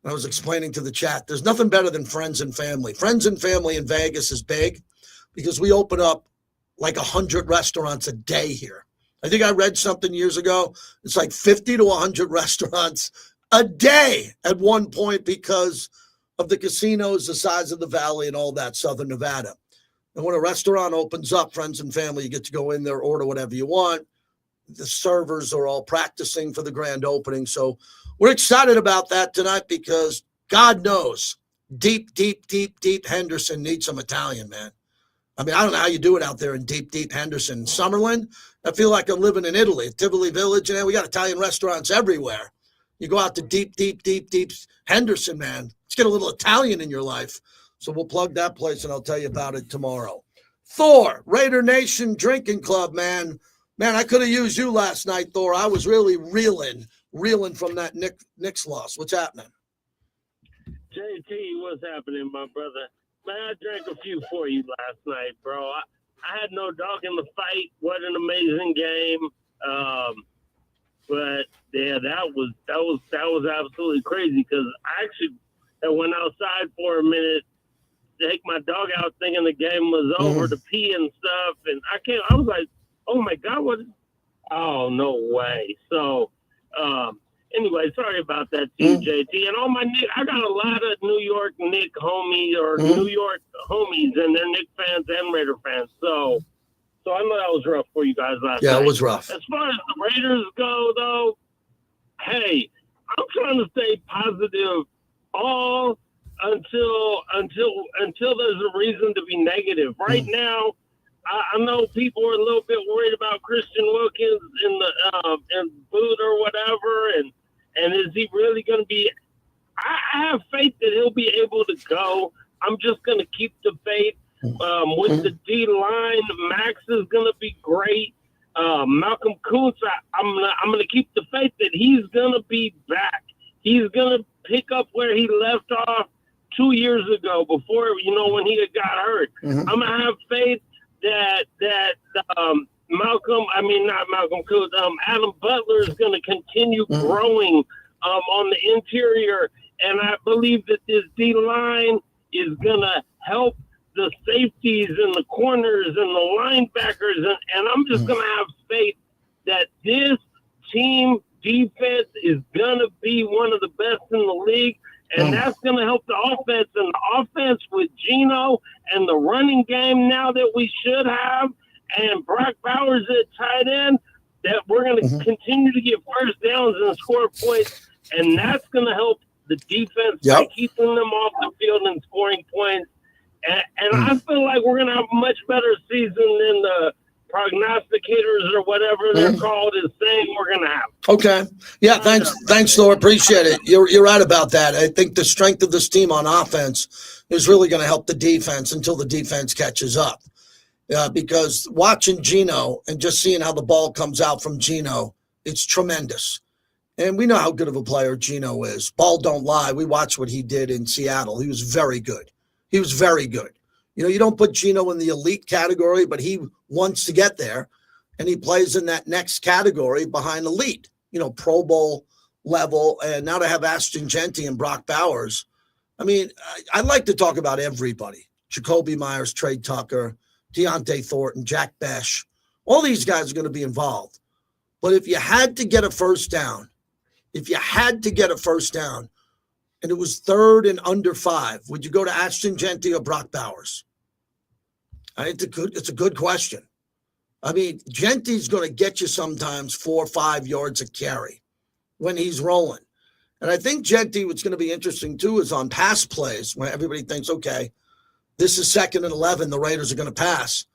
I was explaining to the chat, there's nothing better than friends and family. Friends and family in Vegas is big because we open up like 100 restaurants a day here. I think I read something years ago. It's like 50 to 100 restaurants a day at one point because of the casinos, the size of the valley, and all that, Southern Nevada. And when a restaurant opens up, friends and family, you get to go in there, order whatever you want. The servers are all practicing for the grand opening. So we're excited about that tonight because God knows deep Henderson needs some Italian, man. I mean, I don't know how you do it out there in deep Henderson. Summerlin, I feel like I'm living in Italy, Tivoli Village, and we got Italian restaurants everywhere. You go out to deep Henderson, man. Let's get a little Italian in your life. So we'll plug that place, and I'll tell you about it tomorrow. Thor, Raider Nation Drinking Club, man. Man, I could have used you last night, Thor. I was really reeling from that Knicks loss. What's happening? JT, what's happening, my brother? Man, I drank a few for you last night, bro. I had no dog in the fight. What an amazing game. But yeah, that was absolutely crazy because I actually went outside for a minute to take my dog out thinking the game was over to pee and stuff. And I was like, oh my God, oh, no way. So, anyway, sorry about that to you, JT. And all my I got a lot of New York Knicks homies or New York homies, and they're Knicks fans and Raider fans. So I know that was rough for you guys last night. Yeah, it was rough. As far as the Raiders go, though, hey, I'm trying to stay positive all until there's a reason to be negative. Right now, I know people are a little bit worried about Christian Wilkins in the boot or whatever, and is he really going to be? I have faith that he'll be able to go. I'm just going to keep the faith with the D line. Max is going to be great. Malcolm Kuntz, I'm going to keep the faith that he's going to be back. He's going to pick up where he left off 2 years ago before when he got hurt. I'm going to have faith that Adam Butler is going to continue growing on the interior, and I believe that this D line is going to help the safeties and the corners and the linebackers, and I'm just going to have faith that this team defense is going to be one of the best in the league. And that's going to help the offense. And the offense with Geno and the running game now that we should have, and Brock Bowers at tight end, that we're going to continue to get first downs and score points. And that's going to help the defense by keeping them off the field and scoring points. And I feel like we're going to have a much better season than the prognosticators or whatever they're called is saying we're going to have. Okay. Yeah, thanks, Thor. Appreciate it. You're right about that. I think the strength of this team on offense is really going to help the defense until the defense catches up. Because watching Geno and just seeing how the ball comes out from Geno, it's tremendous. And we know how good of a player Geno is. Ball don't lie. We watched what he did in Seattle. He was very good. You don't put Geno in the elite category, but he wants to get there, and he plays in that next category behind elite, Pro Bowl level. And now to have Ashton Genty and Brock Bowers, I mean, I'd like to talk about everybody. Jacoby Myers, Trey Tucker, Deontay Thornton, Jack Besh. All these guys are going to be involved. But if you had to get a first down, and it was 3rd and under 5, would you go to Ashton Genty or Brock Bowers? It's a good question. I mean, Genty's going to get you sometimes 4 or 5 yards a carry when he's rolling. And I think Genty, what's going to be interesting too, is on pass plays where everybody thinks, okay, this is 2nd and 11, the Raiders are going to pass.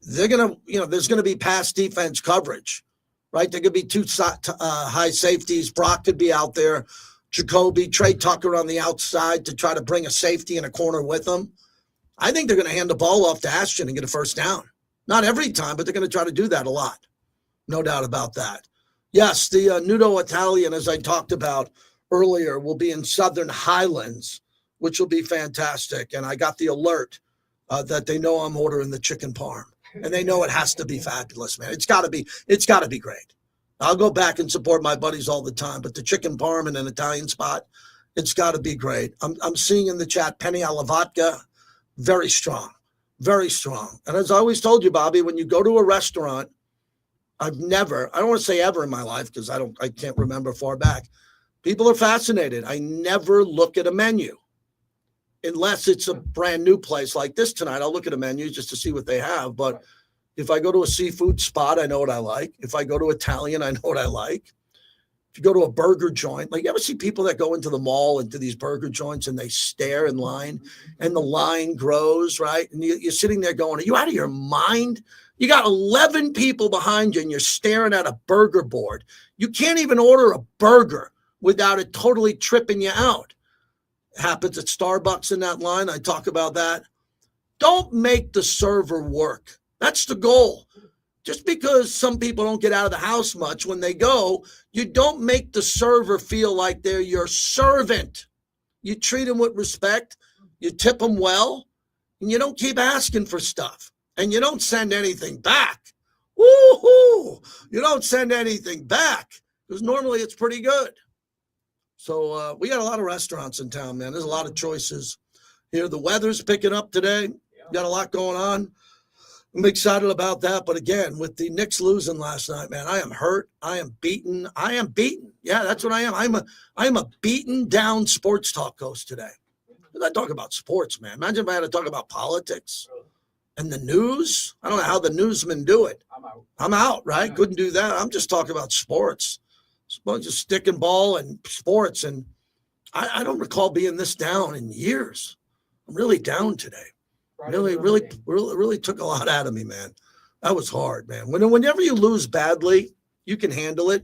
They're going to, there's going to be pass defense coverage, right? There could be two high safeties. Brock could be out there. Jacoby, Trey Tucker on the outside to try to bring a safety in a corner with them. I think they're going to hand the ball off to Ashton and get a first down. Not every time, but they're going to try to do that a lot. No doubt about that. Yes, the Nudo Italian, as I talked about earlier, will be in Southern Highlands, which will be fantastic. And I got the alert that they know I'm ordering the chicken parm. And they know it has to be fabulous, man. It's got to be great. I'll go back and support my buddies all the time, but the chicken parm in an Italian spot, it's got to be great. I'm seeing in the chat Penny alla vodka, very strong, very strong. And as I always told you, Bobby, when you go to a restaurant, I don't want to say ever in my life because I can't remember far back. People are fascinated. I never look at a menu unless it's a brand new place like this tonight. I'll look at a menu just to see what they have. But if I go to a seafood spot, I know what I like. If I go to Italian, I know what I like. If you go to a burger joint, like you ever see people that go into the mall, into these burger joints, and they stare in line, and the line grows, right? And you're sitting there going, are you out of your mind? You got 11 people behind you, and you're staring at a burger board. You can't even order a burger without it totally tripping you out. It happens at Starbucks in that line. I talk about that. Don't make the server work. That's the goal. Just because some people don't get out of the house much when they go, you don't make the server feel like they're your servant. You treat them with respect. You tip them well. And you don't keep asking for stuff. And you don't send anything back. Woo-hoo! You don't send anything back because normally it's pretty good. So we got a lot of restaurants in town, man. There's a lot of choices here. The weather's picking up today. Got a lot going on. I'm excited about that. But again, with the Knicks losing last night, man, I am hurt. I am beaten. Yeah, that's what I am. I'm a beaten down sports talk host today. I talk about sports, man. Imagine if I had to talk about politics and the news. I don't know how the newsmen do it. I'm out, right? Couldn't do that. I'm just talking about sports. It's a bunch of stick and ball and sports. And I don't recall being this down in years. I'm really down today. Really took a lot out of me, man. That was hard, man. Whenever you lose badly, you can handle it.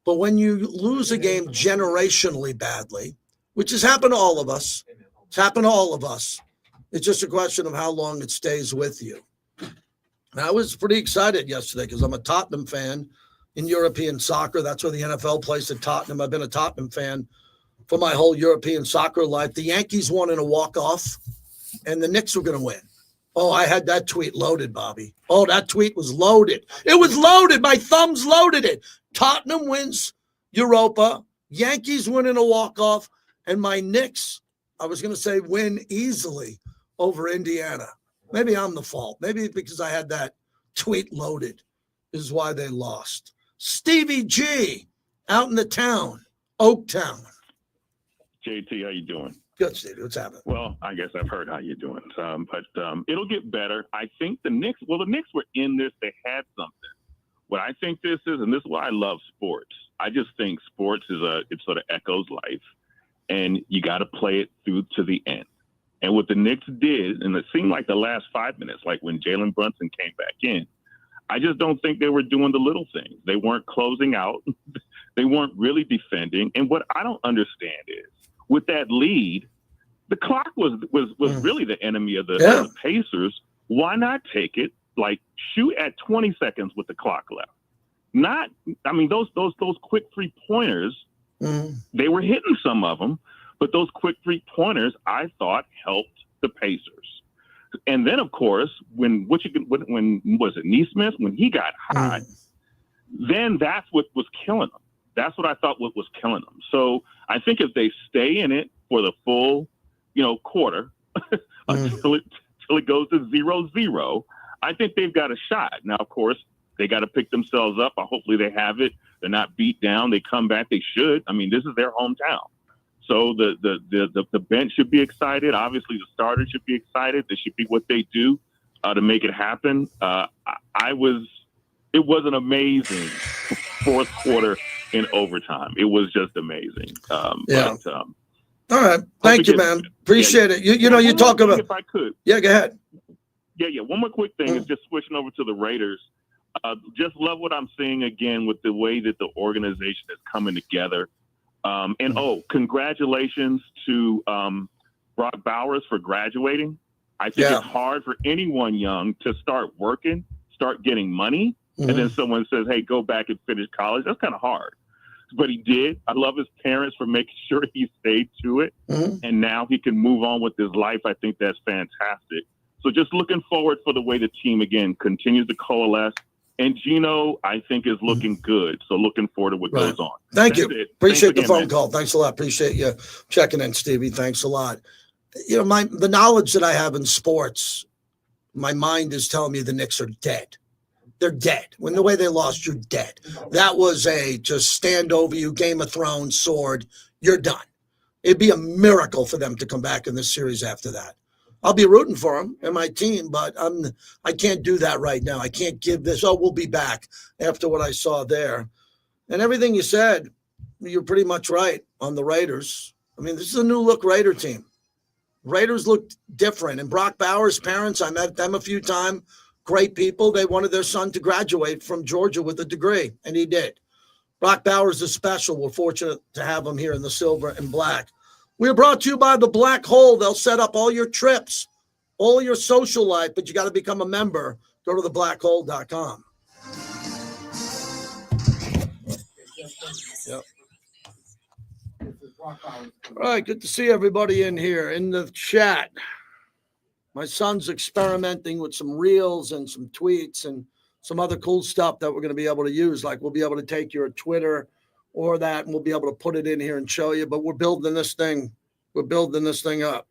But when you lose a game generationally badly, which has happened to all of us, it's just a question of how long it stays with you. And I was pretty excited yesterday because I'm a Tottenham fan in European soccer. That's where the NFL plays at Tottenham. I've been a Tottenham fan for my whole European soccer life. The Yankees won in a walk-off, and the Knicks were going to win. Oh, I had that tweet loaded, Bobby. Oh, that tweet was loaded. It was loaded. My thumbs loaded it. Tottenham wins Europa. Yankees win in a walk-off. And my Knicks, I was going to say, win easily over Indiana. Maybe I'm the fault. Maybe because I had that tweet loaded is why they lost. Stevie G out in the town, Oaktown. JT, how you doing? Good, Stevie. What's happening? Well, I guess I've heard how you're doing. But it'll get better. I think the Knicks were in this. They had something. What I think this is, and this is why I love sports. I just think sports it sort of echoes life, and you got to play it through to the end. And what the Knicks did, and it seemed like the last 5 minutes, like when Jalen Brunson came back in, I just don't think they were doing the little things. They weren't closing out. They weren't really defending. And what I don't understand is, with that lead, the clock was really the enemy of the Pacers. Why not take it? Like, shoot at 20 seconds with the clock left. Those quick 3-pointers, they were hitting some of them, but those quick 3-pointers I thought helped the Pacers. And then, of course, when was it Neesmith, when he got hot, then that's what was killing them. That's what I thought was killing them. So I think if they stay in it for the full, quarter until it goes to 0-0, I think they've got a shot. Now, of course, they got to pick themselves up. Hopefully they have it. They're not beat down. They come back. They should. I mean, this is their hometown. So the bench should be excited. Obviously, the starters should be excited. This should be what they do to make it happen. It was an amazing fourth quarter in overtime. It was just amazing. All right. Thank you, man. Appreciate it. You know, you talk about. If I could. Yeah, go ahead. Yeah. One more quick thing is just switching over to the Raiders. Just love what I'm seeing again with the way that the organization is coming together. Congratulations to Brock Bowers for graduating. I think it's hard for anyone young to start working, start getting money, and then someone says, hey, go back and finish college. That's kind of hard. But he did. I love his parents for making sure he stayed to it. And now he can move on with his life. I think that's fantastic. So just looking forward for the way the team, again, continues to coalesce. And Gino, I think, is looking good. So looking forward to what goes on. Thank you. It. Appreciate the again, phone man. call. Thanks a lot. Appreciate you checking in, Stevie. Thanks a lot. You know, the knowledge that I have in sports, my mind is telling me the Knicks are dead. They're dead. When the way they lost, you're dead. That was a just stand over you, Game of Thrones sword. You're done. It'd be a miracle for them to come back in this series after that. I'll be rooting for them and my team, but I can't do that right now. I can't give this, we'll be back after what I saw there. And everything you said, you're pretty much right on the Raiders. I mean, this is a new look Raider team. Raiders look different. And Brock Bowers' parents, I met them a few times. Great people. They wanted their son to graduate from Georgia with a degree, and he did. Brock Bowers is special. We're fortunate to have him here in the silver and black. We're brought to you by the Black Hole. They'll set up all your trips, all your social life, but you got to become a member. Go to theblackhole.com. Yep. All right, good to see everybody in here in the chat. My son's experimenting with some reels and some tweets and some other cool stuff that we're going to be able to use. Like we'll be able to take your Twitter or that, and we'll be able to put it in here and show you. But we're building this thing. We're building this thing up.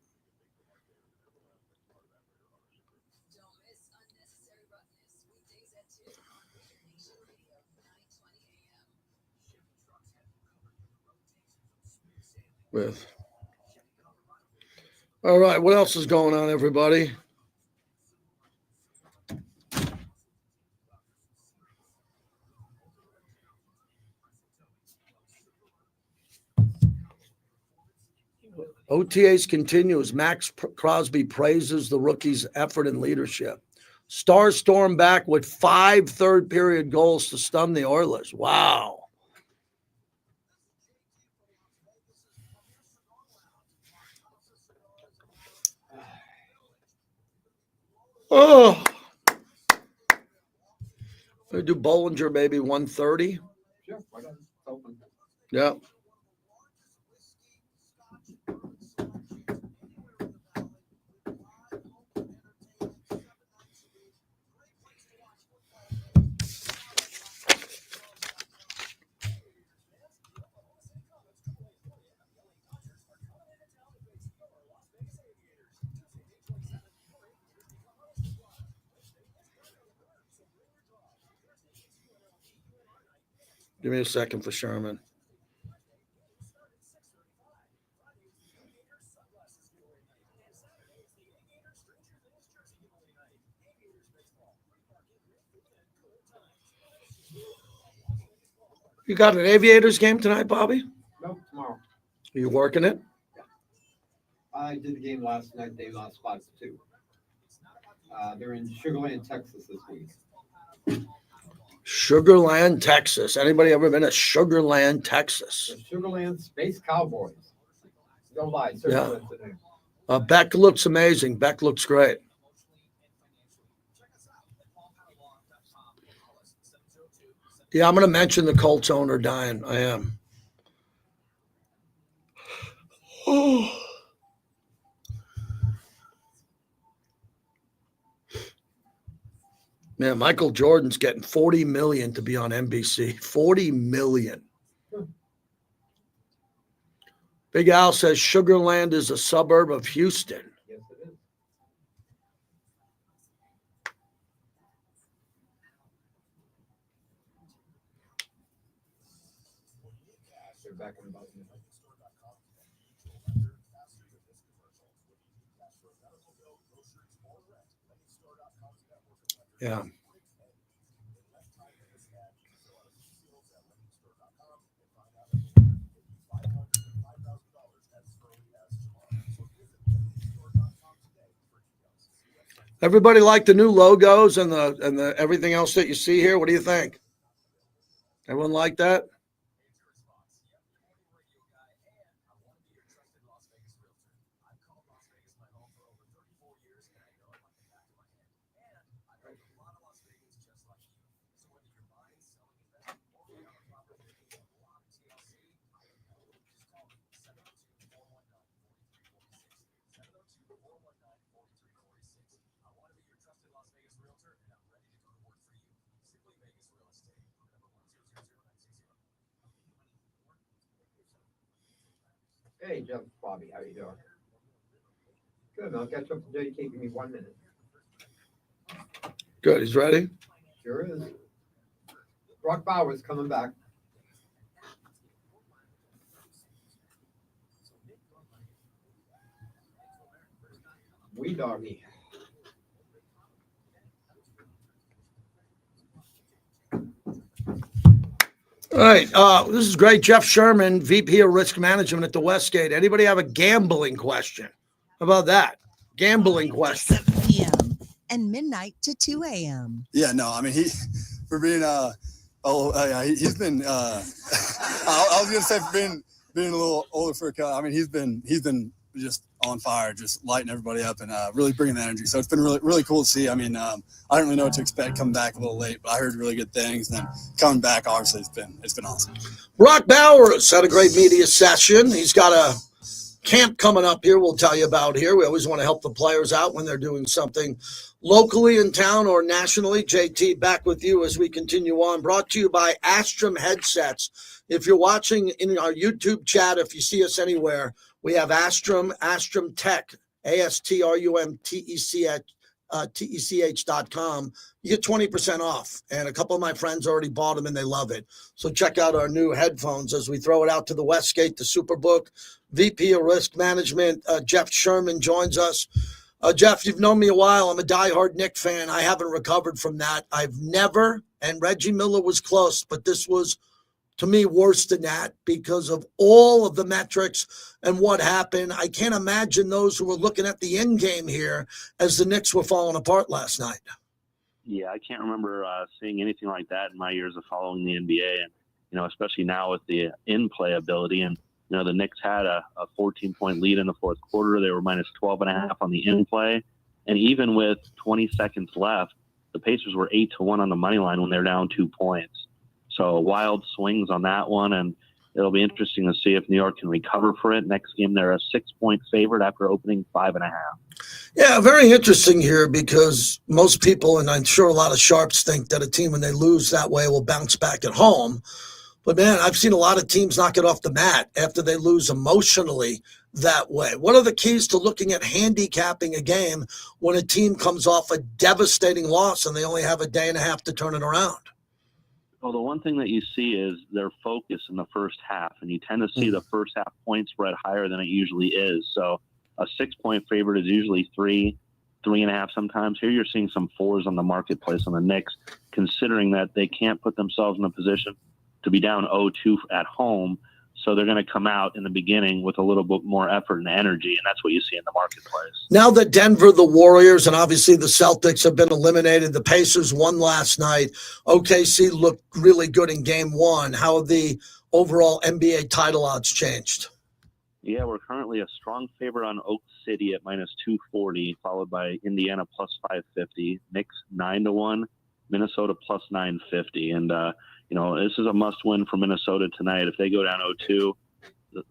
All right, what else is going on, everybody? OTAs continue as Max Crosby praises the rookie's effort and leadership. Stars storm back with 5 third-period goals to stun the Oilers. Wow. Oh. We do Bollinger maybe 130. Sure, why not? It's open. Yeah. Give me a second for Sherman. You got an Aviators game tonight, Bobby? No, tomorrow. Are you working it? I did the game last night. They lost 5-2. They're in Sugar Land, Texas this week. Sugar Land, Texas. Anybody ever been to Sugar Land, Texas? The Sugar Land Space Cowboys. Don't lie. Yeah. Beck looks amazing. Beck looks great. Yeah, I'm going to mention the Colts owner dying. I am. Oh. Man, Michael Jordan's getting $40 million to be on NBC. $40 million. Big Al says Sugar Land is a suburb of Houston. Yes, it is. They're back in about a minute. Yeah. Everybody like the new logos and the everything else that you see here? What do you think? Everyone like that? Hey, Jeff, Bobby, how you doing? Good, I'll catch up to JT. Give me 1 minute. Good. He's ready? Sure is. Brock Bowers coming back. We doggy. All right. This is great. Jeff Sherman, VP of Risk Management at the Westgate. Anybody have a gambling question? How about that? Gambling question. 7 p.m. and midnight to 2 a.m. Yeah, no, I mean, he's been, I was gonna say for being a little older for a cut. I mean, he's been just on fire, just lighting everybody up and really bringing the energy. So it's been really, really cool to see. I mean, I didn't really know what to expect coming back a little late, but I heard really good things. And then coming back, obviously, it's been awesome. Brock Bowers had a great media session. He's got a camp coming up here we'll tell you about here. We always want to help the players out when they're doing something locally in town or nationally. JT, back with you as we continue on. Brought to you by Astrum Headsets. If you're watching in our YouTube chat, if you see us anywhere, we have Astrum Tech, ASTRUMTECH.com. You get 20% off. And a couple of my friends already bought them and they love it. So check out our new headphones as we throw it out to the Westgate, the Superbook. VP of Risk Management, Jeff Sherman joins us. Jeff, you've known me a while. I'm a diehard Knicks fan. I haven't recovered from that. I've never, and Reggie Miller was close, but this was, to me, worse than that because of all of the metrics and what happened. I can't imagine those who were looking at the end game here as the Knicks were falling apart last night. Yeah, I can't remember seeing anything like that in my years of following the NBA, and especially now with the in-play ability. And the Knicks had a 14-point lead in the fourth quarter. They were minus 12.5 on the in-play, and even with 20 seconds left, the Pacers were 8-1 on the money line when they're down 2 points. So wild swings on that one, and it'll be interesting to see if New York can recover for it. Next game, they're a 6-point favorite after opening 5.5. Yeah, very interesting here because most people, and I'm sure a lot of sharps, think that a team, when they lose that way, will bounce back at home. But, man, I've seen a lot of teams knock it off the mat after they lose emotionally that way. What are the keys to looking at handicapping a game when a team comes off a devastating loss and they only have a day and a half to turn it around? Well, the one thing that you see is their focus in the first half, and you tend to see the first half point spread higher than it usually is. So a 6-point favorite is usually 3.5 sometimes. Here you're seeing some 4s on the marketplace on the Knicks, considering that they can't put themselves in a position to be down 0-2 at home. So they're going to come out in the beginning with a little bit more effort and energy, and that's what you see in the marketplace. Now that Denver, the Warriors, and obviously the Celtics have been eliminated, the Pacers won last night. OKC looked really good in game one. How have the overall NBA title odds changed? Yeah, we're currently a strong favorite on Oak City at minus 240, followed by Indiana plus 550, Knicks 9-1, Minnesota plus 950. And, this is a must-win for Minnesota tonight. If they go down 0-2,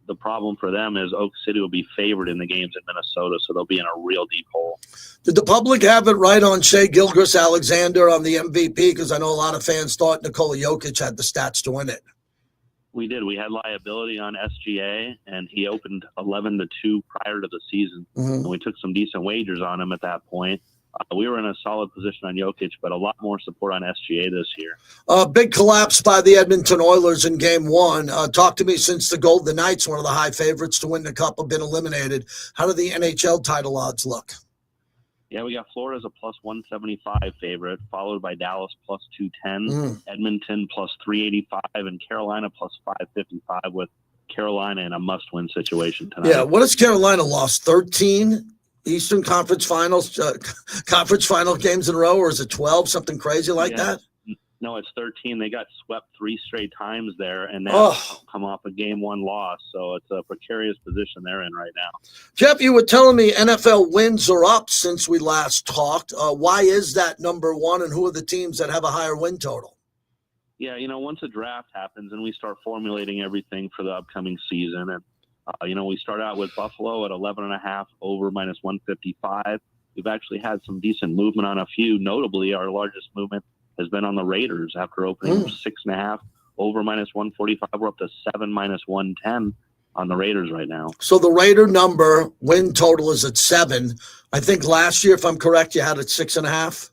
the problem for them is Oak City will be favored in the games in Minnesota, so they'll be in a real deep hole. Did the public have it right on Shai Gilgeous-Alexander on the MVP? Because I know a lot of fans thought Nikola Jokic had the stats to win it. We did. We had liability on SGA, and he opened 11-2 prior to the season. And we took some decent wagers on him at that point. We were in a solid position on Jokic, but a lot more support on SGA this year. Big collapse by the Edmonton Oilers in game one. Talk to me, since the Golden Knights, one of the high favorites to win the Cup, have been eliminated. How do the NHL title odds look? Yeah, we got Florida as a plus 175 favorite, followed by Dallas plus 210, Edmonton plus 385, and Carolina plus 555, with Carolina in a must-win situation tonight. Yeah, what has Carolina lost? 13 Eastern Conference Finals, conference final games in a row, or is it 12, something crazy like that? No, it's 13. They got swept 3 straight times there, and now come off a game 1 loss. So it's a precarious position they're in right now. Jeff, you were telling me NFL wins are up since we last talked. Why is that number one, and who are the teams that have a higher win total? Yeah, once a draft happens and we start formulating everything for the upcoming season, and we start out with Buffalo at 11.5 over -155. We've actually had some decent movement on a few. Notably, our largest movement has been on the Raiders after opening 6.5 over -145. We're up to 7 -110 on the Raiders right now. So the Raider number win total is at 7. I think last year, if I'm correct, you had it 6.5.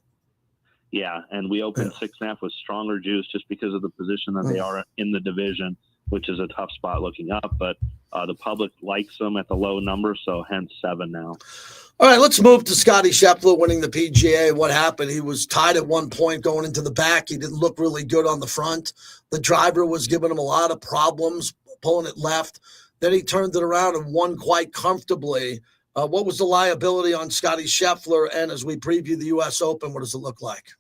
Yeah, and we opened 6.5 with stronger juice just because of the position that they are in the division, which is a tough spot looking up. But the public likes them at the low number, so hence 7 now. All right, let's move to Scottie Scheffler winning the PGA. What happened? He was tied at one point going into the back. He didn't look really good on the front. The driver was giving him a lot of problems, pulling it left. Then he turned it around and won quite comfortably. What was the liability on Scottie Scheffler? And as we preview the U.S. Open, what does it look like?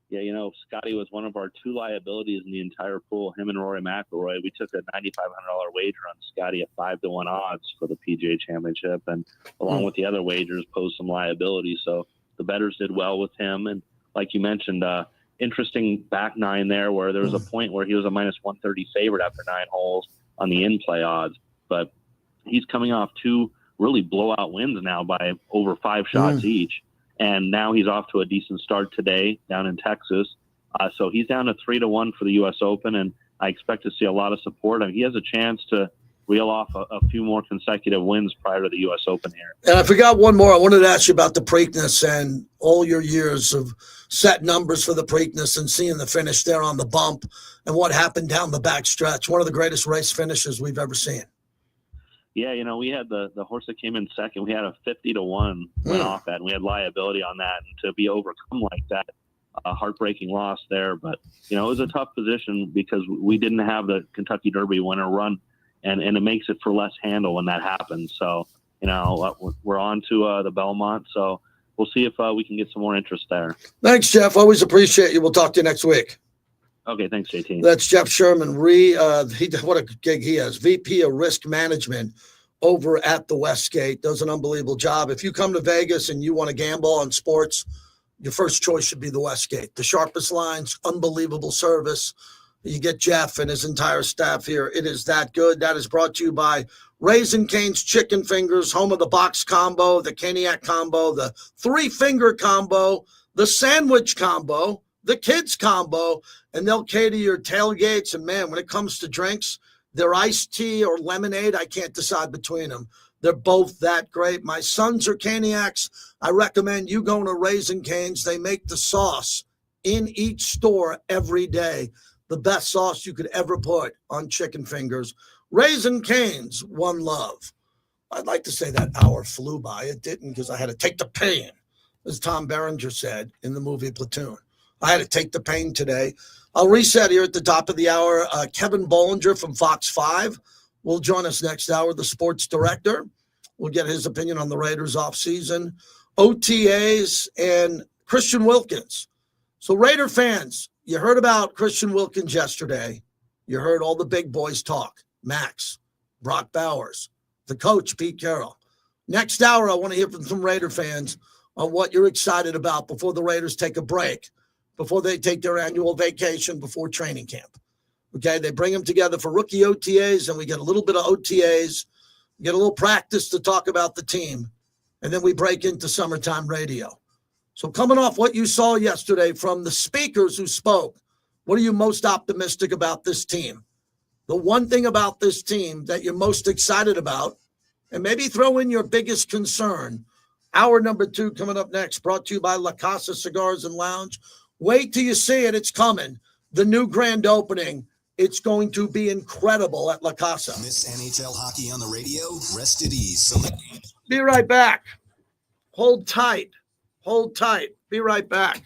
Yeah, Scotty was one of our 2 liabilities in the entire pool, him and Rory McIlroy. We took a $9,500 wager on Scotty at 5-1 odds for the PGA Championship, and along with the other wagers, posed some liability. So the bettors did well with him. And like you mentioned, interesting back 9 there where there was a point where he was a -130 favorite after 9 holes on the in-play odds. But he's coming off 2 really blowout wins now by over 5 shots each. And now he's off to a decent start today down in Texas. So he's down to 3-1 for the U.S. Open, and I expect to see a lot of support. I mean, he has a chance to reel off a few more consecutive wins prior to the U.S. Open here. And I forgot one more. I wanted to ask you about the Preakness and all your years of set numbers for the Preakness and seeing the finish there on the bump and what happened down the back stretch. One of the greatest race finishes we've ever seen. Yeah, we had the horse that came in second. We had a 50-1 went off that, and we had liability on that. And to be overcome like that, a heartbreaking loss there. But, it was a tough position because we didn't have the Kentucky Derby winner run, and it makes it for less handle when that happens. So, we're on to the Belmont. So we'll see if we can get some more interest there. Thanks, Jeff. Always appreciate you. We'll talk to you next week. Okay, thanks, JT. That's Jeff Sherman. What a gig he has. VP of Risk Management over at the Westgate. Does an unbelievable job. If you come to Vegas and you want to gamble on sports, your first choice should be the Westgate. The sharpest lines, unbelievable service. You get Jeff and his entire staff here. It is that good. That is brought to you by Raising Cane's Chicken Fingers, home of the box combo, the Caniac combo, the 3-finger combo, the sandwich combo, the kids combo, and they'll cater your tailgates. And, man, when it comes to drinks, their iced tea or lemonade, I can't decide between them. They're both that great. My sons are Caniacs. I recommend you going to Raising Cane's. They make the sauce in each store every day. The best sauce you could ever put on chicken fingers. Raising Cane's, one love. I'd like to say that hour flew by. It didn't because I had to take the pain, as Tom Berenger said in the movie Platoon. I had to take the pain today. I'll reset here at the top of the hour. Kevin Bollinger from Fox 5 will join us next hour, the sports director. We'll get his opinion on the Raiders offseason, OTAs, and Christian Wilkins. So, Raider fans, you heard about Christian Wilkins yesterday. You heard all the big boys talk. Max, Brock Bowers, the coach, Pete Carroll. Next hour, I want to hear from some Raider fans on what you're excited about before the Raiders take a break, before they take their annual vacation, before training camp. Okay, they bring them together for rookie OTAs, and we get a little bit of OTAs, get a little practice to talk about the team, and then we break into summertime radio. So coming off what you saw yesterday from the speakers who spoke, what are you most optimistic about this team? The one thing about this team that you're most excited about, and maybe throw in your biggest concern. Hour number 2 coming up next, brought to you by La Casa Cigars and Lounge. Wait till you see it. It's coming. The new grand opening. It's going to be incredible at La Casa. Miss NHL hockey on the radio? Rest at ease. Be right back. Hold tight. Hold tight. Be right back.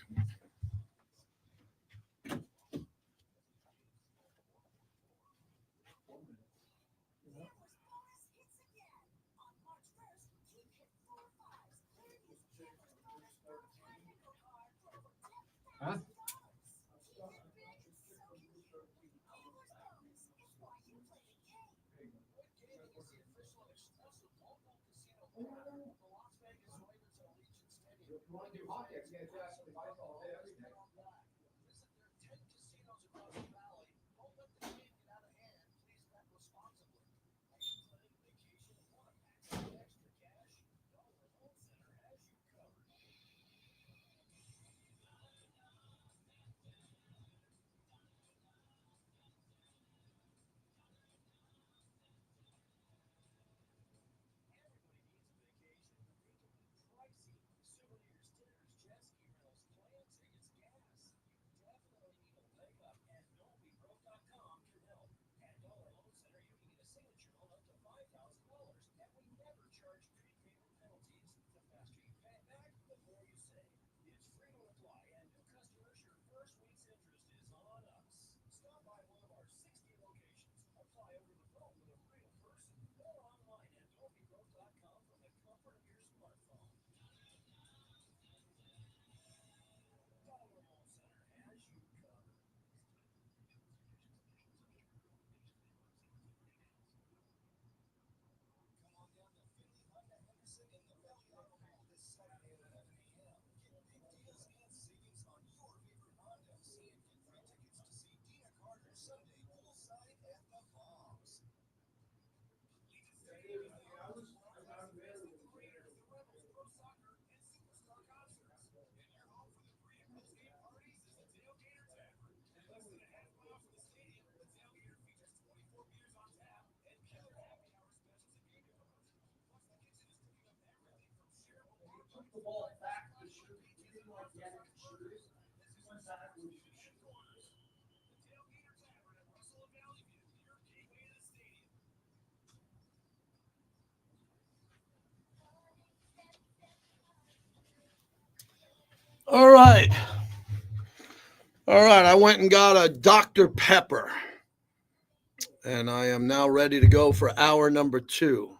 All right. All right. I went and got a Dr. Pepper. And I am now ready to go for hour number 2.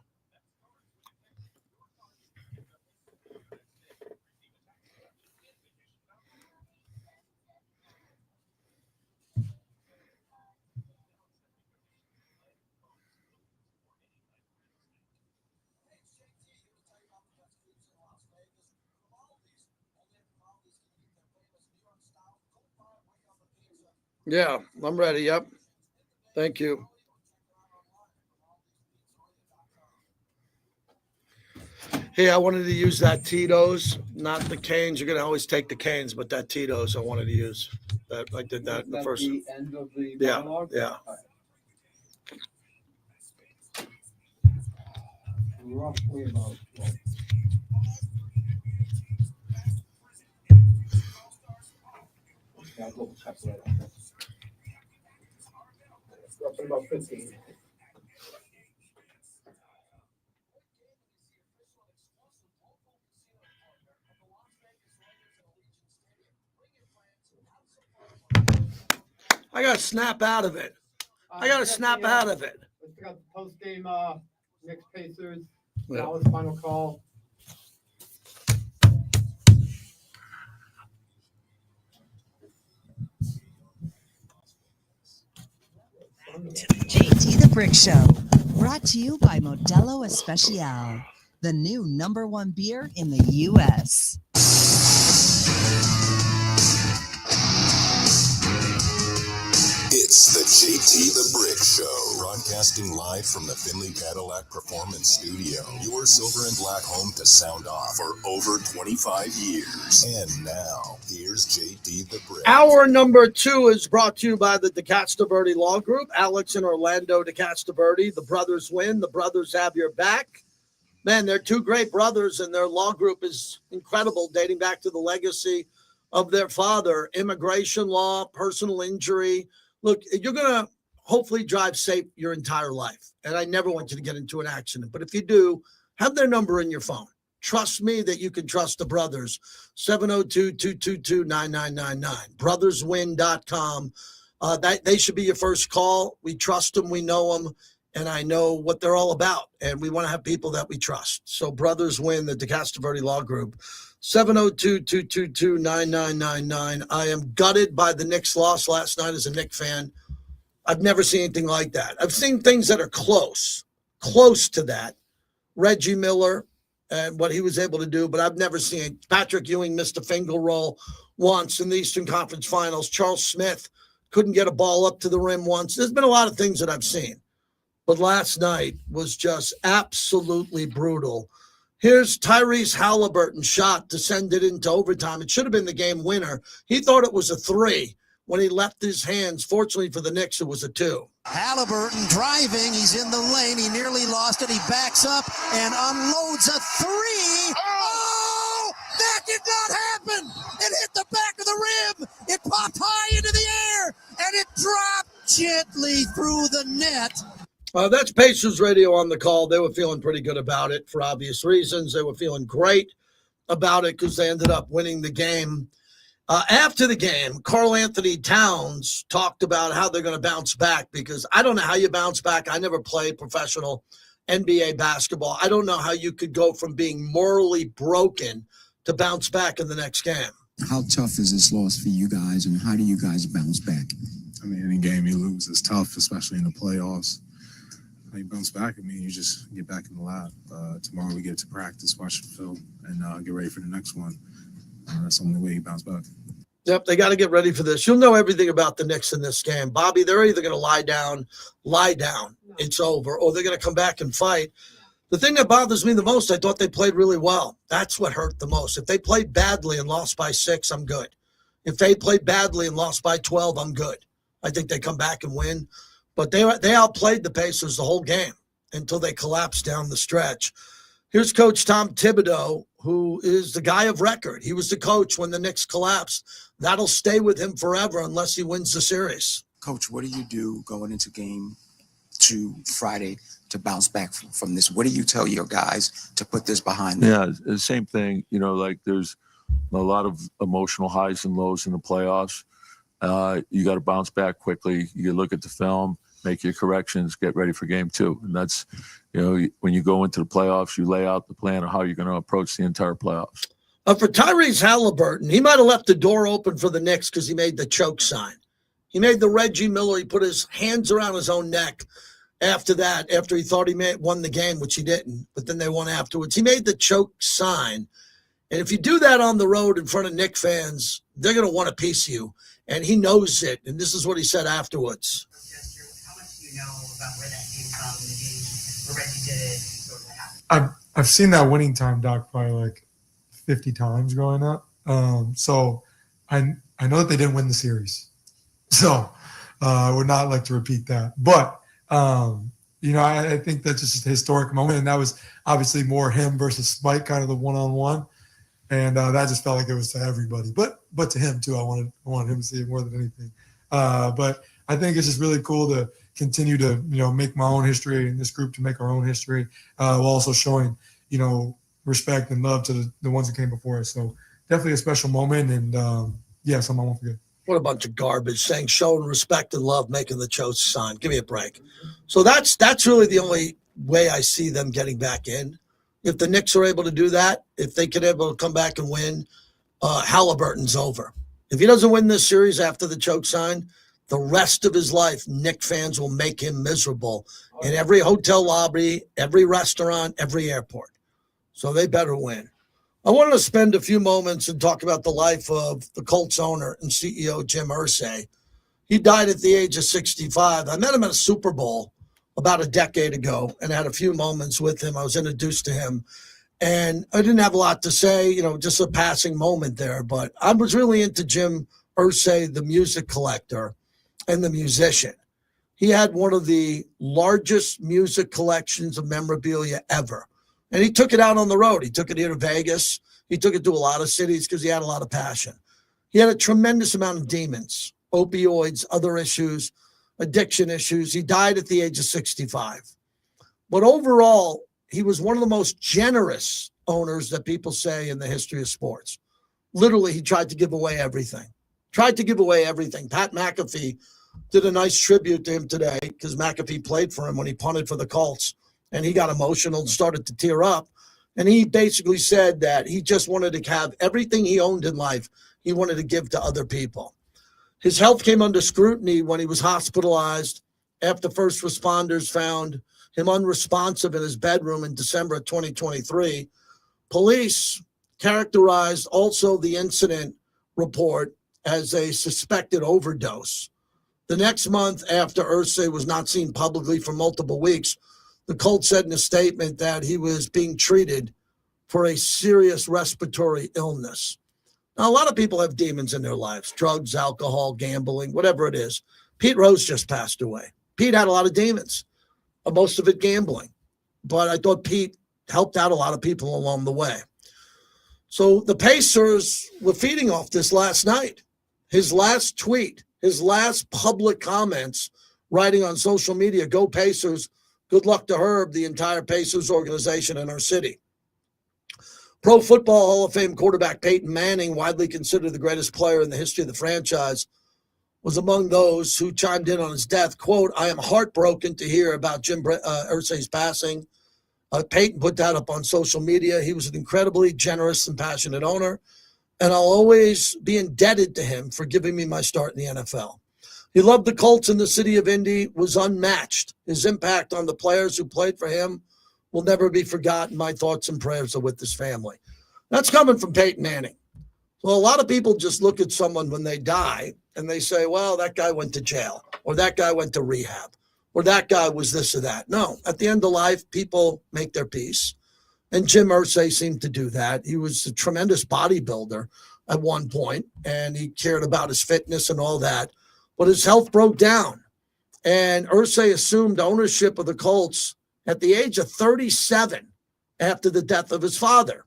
Yeah, I'm ready. Yep. Thank you. Hey, I wanted to use that Tito's, not the Canes. You're going to always take the Canes, but that Tito's I wanted to use. That I did that in the first. The end of the Yeah, monologue? yeah. Roughly about. Yeah, I'll go separate on this. Roughly about 15. I got to snap out of it. I got to snap out of it. Let's pick up the post game Knicks Pacers. Yeah. Dallas final call. JT the Brick Show, brought to you by Modelo Especial, the new #1 beer in the U.S. It's the JT the Brick Show, broadcasting live from the Finley Cadillac Performance Studio, your silver and black home to sound off for over 25 years. And now, here's JT the Brick. Hour number 2 is brought to you by the DeCastaverdi Law Group. Alex and Orlando DeCastaverdi. The brothers win. The brothers have your back. Man, they're two great brothers, and their law group is incredible, dating back to the legacy of their father. Immigration law, personal injury. Look, you're going to hopefully drive safe your entire life. And I never want you to get into an accident. But if you do, have their number in your phone. Trust me that you can trust the brothers. 702-222-9999. Brotherswin.com. They should be your first call. We trust them. We know them. And I know what they're all about. And we want to have people that we trust. So Brothers Win, the DeCastaverdi Law Group. 702-222-9999. I am gutted by the Knicks loss last night as a Knicks fan. I've never seen anything like that. I've seen things that are close to that. Reggie Miller, and what he was able to do, but I've never seen Patrick Ewing missed a finger roll once in the Eastern Conference Finals. Charles Smith couldn't get a ball up to the rim once. There's been a lot of things that I've seen, but last night was just absolutely brutal. Here's Tyrese Halliburton's shot to send it into overtime. It should have been the game winner. He thought it was a 3 when he left his hands. Fortunately for the Knicks, it was a 2. Halliburton driving. He's in the lane. He nearly lost it. He backs up and unloads a 3. Oh, that did not happen. It hit the back of the rim. It popped high into the air, and it dropped gently through the net. That's Pacers Radio on the call. They were feeling pretty good about it for obvious reasons. They were feeling great about it because they ended up winning the game. After the game, Karl Anthony Towns talked about how they're going to bounce back, because I don't know how you bounce back. I never played professional NBA basketball. I don't know how you could go from being morally broken to bounce back in the next game. How tough is this loss for you guys, and how do you guys bounce back? I mean, any game you lose is tough, especially in the playoffs. How you bounce back, I mean, you just get back in the lab. Tomorrow we get to practice, watch the film, and get ready for the next one. That's the only way you bounce back. Yep, they got to get ready for this. You'll know everything about the Knicks in this game. Bobby, they're either going to lie down, it's over, or they're going to come back and fight. The thing that bothers me the most, I thought they played really well. That's what hurt the most. If they played badly and lost by 6, I'm good. If they played badly and lost by 12, I'm good. I think they come back and win. But they outplayed the Pacers the whole game until they collapsed down the stretch. Here's Coach Tom Thibodeau, who is the guy of record. He was the coach when the Knicks collapsed. That'll stay with him forever unless he wins the series. Coach, what do you do going into game 2 Friday to bounce back from this? What do you tell your guys to put this behind them? Yeah, the same thing. Like there's a lot of emotional highs and lows in the playoffs. You got to bounce back quickly. You look at the film, make your corrections, get ready for game 2. And that's, when you go into the playoffs, you lay out the plan of how you're going to approach the entire playoffs. For Tyrese Halliburton, he might have left the door open for the Knicks because he made the choke sign. He made the Reggie Miller. He put his hands around his own neck after that, after he thought he won the game, which he didn't, but then they won afterwards. He made the choke sign. And if you do that on the road in front of Knicks fans, they're going to want a piece of you. And he knows it. And this is what he said afterwards. How much do you know about where that came from, the game where Reggie did it, sort of what happened? I've seen that winning time doc probably like 50 times growing up. So I know that they didn't win the series. So I would not like to repeat that. But, I think that's just a historic moment. And that was obviously more him versus Spike, kind of the one-on-one. And that just felt like it was to everybody. But to him, too. I wanted him to see it more than anything. But I think it's just really cool to continue to, make my own history, and this group to make our own history, while also showing, respect and love to the ones that came before us. So definitely a special moment, and something I won't forget. What a bunch of garbage, saying showing respect and love, making the choke sign. Give me a break. So that's really the only way I see them getting back in. If the Knicks are able to do that, if they could able to come back and win, Halliburton's over. If he doesn't win this series after the choke sign, the rest of his life, Knicks fans will make him miserable in every hotel lobby, every restaurant, every airport. So they better win. I wanted to spend a few moments and talk about the life of the Colts owner and CEO, Jim Irsay. He died at the age of 65. I met him at a Super Bowl about a decade ago and had a few moments with him. I was introduced to him, and I didn't have a lot to say, just a passing moment there. But I was really into Jim Irsay, the music collector and the musician. He had one of the largest music collections of memorabilia ever. And he took it out on the road. He took it here to Vegas. He took it to a lot of cities because he had a lot of passion. He had a tremendous amount of demons, opioids, other issues, addiction issues. He died at the age of 65. But overall, he was one of the most generous owners that people say in the history of sports. Literally, he tried to give away everything. Pat McAfee did a nice tribute to him today because McAfee played for him when he punted for the Colts. And he got emotional and started to tear up. And he basically said that he just wanted to have everything he owned in life, he wanted to give to other people. His health came under scrutiny when he was hospitalized after first responders found him unresponsive in his bedroom in December of 2023. Police characterized also the incident report as a suspected overdose. The next month after Irsay was not seen publicly for multiple weeks, the Colts said in a statement that he was being treated for a serious respiratory illness. Now, a lot of people have demons in their lives, drugs, alcohol, gambling, whatever it is. Pete Rose just passed away. Pete had a lot of demons, most of it gambling. But I thought Pete helped out a lot of people along the way. So the Pacers were feeding off this last night. His last tweet, his last public comments, writing on social media, "Go Pacers, good luck to Herb, the entire Pacers organization in our city." Pro Football Hall of Fame quarterback Peyton Manning, widely considered the greatest player in the history of the franchise, was among those who chimed in on his death. Quote, "I am heartbroken to hear about Jim Irsay's passing." Peyton put that up on social media. He was an incredibly generous and passionate owner, and I'll always be indebted to him for giving me my start in the NFL. He loved the Colts, and the city of Indy was unmatched. His impact on the players who played for him will never be forgotten. My thoughts and prayers are with his family. That's coming from Peyton Manning. So a lot of people just look at someone when they die and they say, well, that guy went to jail, or that guy went to rehab, or that guy was this or that. No, at the end of life, people make their peace. And Jim Irsay seemed to do that. He was a tremendous bodybuilder at one point, and he cared about his fitness and all that. But his health broke down. And Irsay assumed ownership of the Colts at the age of 37 after the death of his father.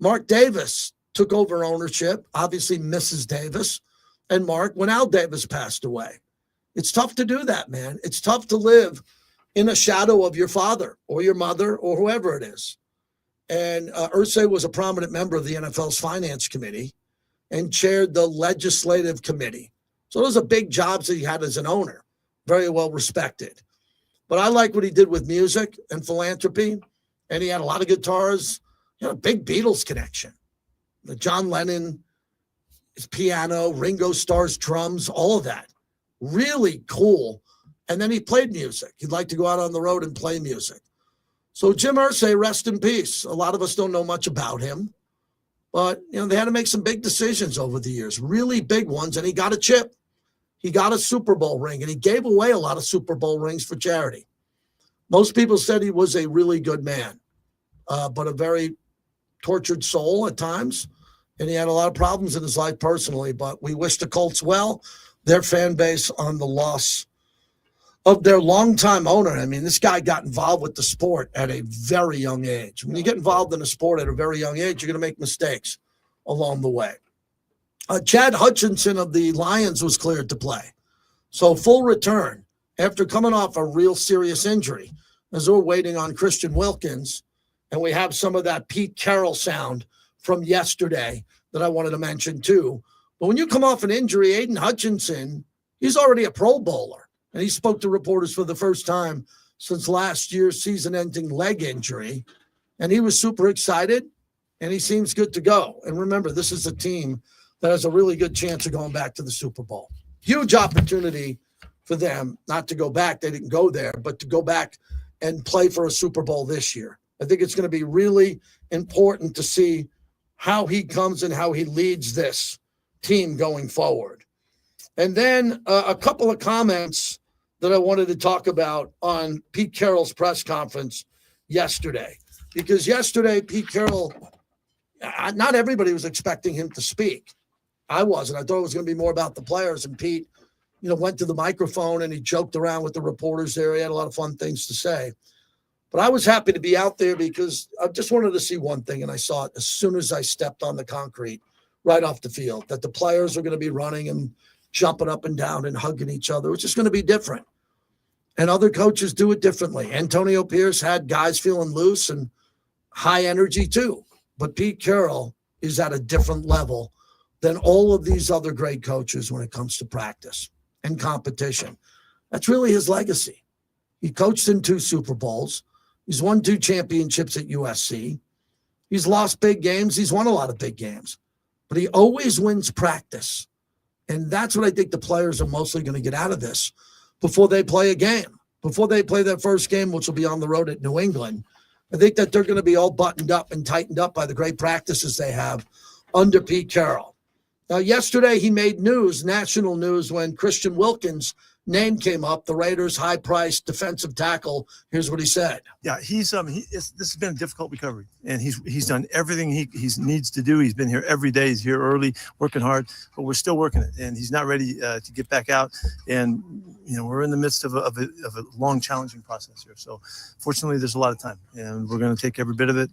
Mark Davis took over ownership, obviously Mrs. Davis, and Mark when Al Davis passed away. It's tough to do that, man. It's tough to live in a shadow of your father or your mother or whoever it is. And Irsay was a prominent member of the NFL's finance committee and chaired the legislative committee. So those are big jobs that he had as an owner, very well respected. But I like what he did with music and philanthropy, and he had a lot of guitars. He had a big Beatles connection. The John Lennon, his piano, Ringo Starr's drums, all of that. Really cool. And then he played music. He'd like to go out on the road and play music. So Jim Irsay, rest in peace. A lot of us don't know much about him. But, they had to make some big decisions over the years, really big ones, and he got a chip. He got a Super Bowl ring, and he gave away a lot of Super Bowl rings for charity. Most people said he was a really good man, but a very tortured soul at times, and he had a lot of problems in his life personally. But we wish the Colts well, their fan base, on the loss of their longtime owner. I mean, this guy got involved with the sport at a very young age. When you get involved in a sport at a very young age, you're going to make mistakes along the way. Chad Hutchinson of the Lions was cleared to play. So full return after coming off a real serious injury, as we're waiting on Christian Wilkins. And we have some of that Pete Carroll sound from yesterday that I wanted to mention too. But when you come off an injury, Aiden Hutchinson, he's already a Pro Bowler. And he spoke to reporters for the first time since last year's season-ending leg injury. And he was super excited, and he seems good to go. And remember, this is a team that has a really good chance of going back to the Super Bowl. Huge opportunity for them not to go back. They didn't go there, but to go back and play for a Super Bowl this year. I think it's going to be really important to see how he comes and how he leads this team going forward. And then a couple of comments that I wanted to talk about on Pete Carroll's press conference yesterday. Because yesterday, Pete Carroll, not everybody was expecting him to speak. I wasn't. I thought it was going to be more about the players. And Pete, went to the microphone and he joked around with the reporters there. He had a lot of fun things to say. But I was happy to be out there because I just wanted to see one thing, and I saw it as soon as I stepped on the concrete right off the field, that the players are going to be running and jumping up and down and hugging each other. It's just going to be different. And other coaches do it differently. Antonio Pierce had guys feeling loose and high energy too. But Pete Carroll is at a different level than all of these other great coaches when it comes to practice and competition. That's really his legacy. He coached in 2 Super Bowls. He's won 2 championships at USC. He's lost big games. He's won a lot of big games. But he always wins practice. And that's what I think the players are mostly going to get out of this before they play a game, before they play their first game, which will be on the road at New England. I think that they're going to be all buttoned up and tightened up by the great practices they have under Pete Carroll. Now, yesterday he made news, national news, when Christian Wilkins' name came up, the Raiders' high-priced defensive tackle. Here's what he said. Yeah, this has been a difficult recovery, and he's done everything he needs to do. He's been here every day. He's here early, working hard, but we're still working it, and he's not ready to get back out. And we're in the midst of a long, challenging process here. So, fortunately, there's a lot of time, and we're going to take every bit of it.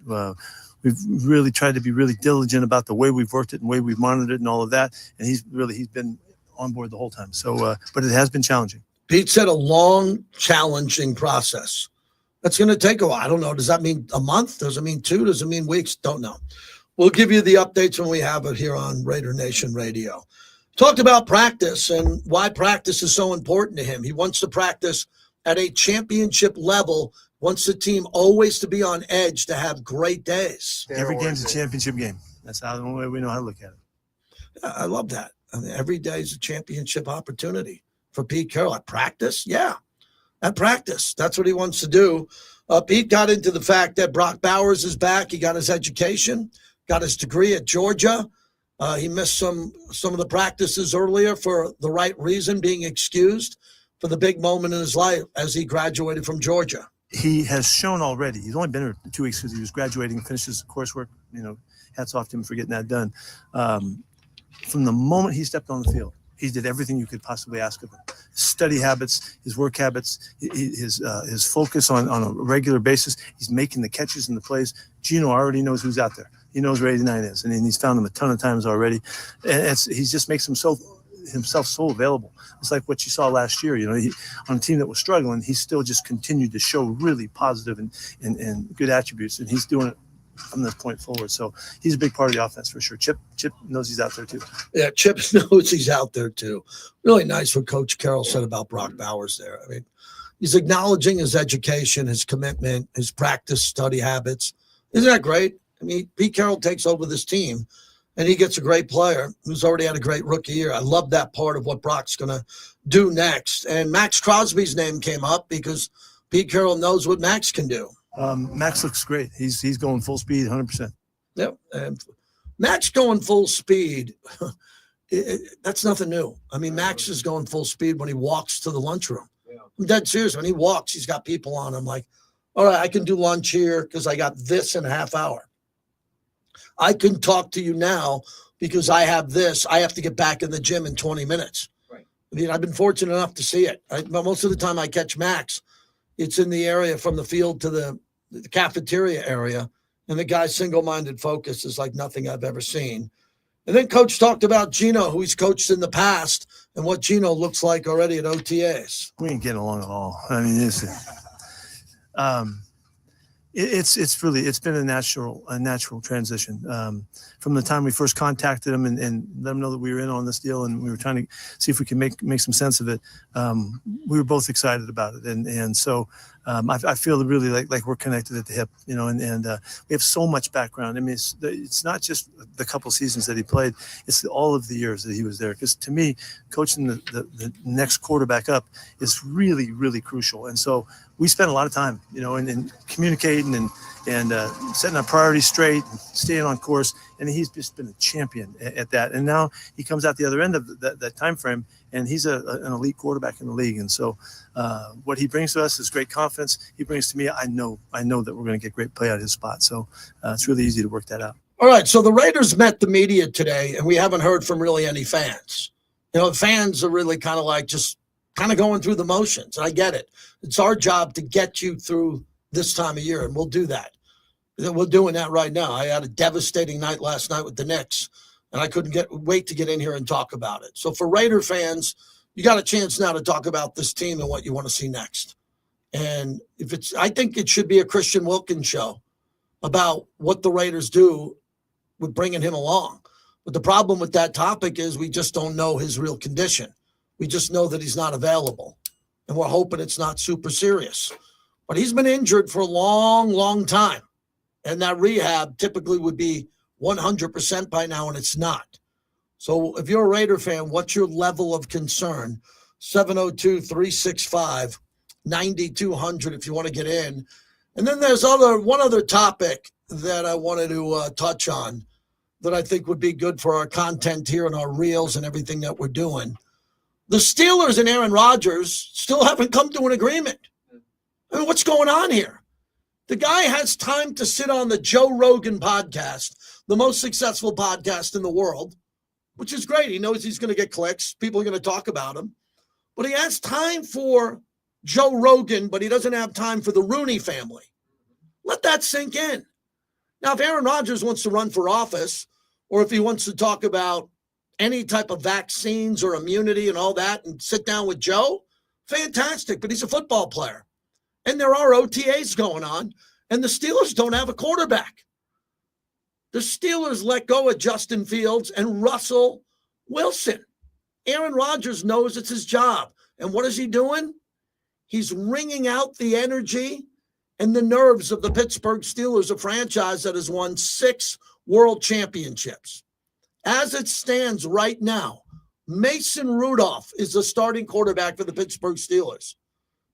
We've really tried to be really diligent about the way we've worked it and the way we've monitored it and all of that. And he's been on board the whole time. So, but it has been challenging. Pete said a long, challenging process. That's going to take a while. I don't know. Does that mean a month? Does it mean 2? Does it mean weeks? Don't know. We'll give you the updates when we have it here on Raider Nation Radio. Talked about practice and why practice is so important to him. He wants to practice at a championship level, wants the team always to be on edge, to have great days. Every game's a championship game. That's the only way we know how to look at it. I love that. I mean, every day is a championship opportunity for Pete Carroll. At practice, yeah. At practice, that's what he wants to do. Pete got into the fact that Brock Bowers is back. He got his education, got his degree at Georgia. He missed some of the practices earlier for the right reason, being excused for the big moment in his life as he graduated from Georgia. He has shown already. He's only been here 2 weeks because he was graduating, finished his coursework. Hats off to him for getting that done. From the moment he stepped on the field, he did everything you could possibly ask of him. Study habits, his work habits, his focus on a regular basis. He's making the catches and the plays. Gino already knows who's out there. He knows where 89 is, and he's found him a ton of times already. And he just makes himself so available. It's like what you saw last year. On a team that was struggling, he still just continued to show really positive and good attributes, and he's doing it from this point forward. So he's a big part of the offense for sure. Chip knows he's out there too. Yeah, Chip knows he's out there too. Really nice what Coach Carroll said about Brock Bowers there. I mean, he's acknowledging his education, his commitment, his practice, study habits. Isn't that great? I mean, Pete Carroll takes over this team, and he gets a great player who's already had a great rookie year. I love that part of what Brock's going to do next. And Max Crosby's name came up because Pete Carroll knows what Max can do. Max looks great. He's going full speed, 100%. Yep. And Max going full speed, that's nothing new. I mean, Max is going full speed when he walks to the lunchroom. I'm dead serious. When he walks, he's got people on him like, all right, I can do lunch here because I got this in a half hour. I can talk to you now because I have this. I have to get back in the gym in 20 minutes. Right. I mean, I've been fortunate enough to see it. Most of the time I catch Max, it's in the area from the field to the cafeteria area, and the guy's single-minded focus is like nothing I've ever seen. And then Coach talked about Gino, who he's coached in the past, and what Gino looks like already at OTAs. We ain't getting along at all. I mean, it's been a natural transition from the time we first contacted him and let him know that we were in on this deal and we were trying to see if we could make some sense of it. We were both excited about it, and so I feel really like we're connected at the hip, and we have so much background. I mean, it's not just the couple seasons that he played; it's all of the years that he was there. Because to me, coaching the next quarterback up is really, really crucial, and so we spent a lot of time, and communicating and setting our priorities straight, and staying on course. And he's just been a champion at that. And now he comes out the other end of that time frame, and he's an elite quarterback in the league. And so what he brings to us is great confidence. He brings to me, I know that we're going to get great play out of his spot. So it's really easy to work that out. All right, so the Raiders met the media today, and we haven't heard from really any fans. Fans are really kind of like just kind of going through the motions. I get it. It's our job to get you through this time of year, and we'll do that. We're doing that right now. I had a devastating night last night with the Knicks, and I couldn't wait to get in here and talk about it. So for Raider fans, you got a chance now to talk about this team and what you want to see next. And I think it should be a Christian Wilkins show about what the Raiders do with bringing him along. But the problem with that topic is we just don't know his real condition. We just know that he's not available, and we're hoping it's not super serious. But he's been injured for a long, long time. And that rehab typically would be 100% by now, and it's not. So if you're a Raider fan, what's your level of concern? 702-365-9200 if you want to get in And then there's one other topic that I wanted to touch on that I think would be good for our content here and our reels and everything that we're doing. The Steelers and Aaron Rodgers still haven't come to an agreement. I mean, what's going on here? The guy has time to sit on the Joe Rogan podcast, the most successful podcast in the world, which is great. He knows he's going to get clicks. People are going to talk about him. But he has time for Joe Rogan, but he doesn't have time for the Rooney family. Let that sink in. Now, if Aaron Rodgers wants to run for office, or if he wants to talk about any type of vaccines or immunity and all that and sit down with Joe, fantastic. But he's a football player. And there are OTAs going on, and the Steelers don't have a quarterback. The Steelers let go of Justin Fields and Russell Wilson. Aaron Rodgers knows it's his job. And what is he doing? He's wringing out the energy and the nerves of the Pittsburgh Steelers, a franchise that has won 6 world championships. As it stands right now, Mason Rudolph is the starting quarterback for the Pittsburgh Steelers.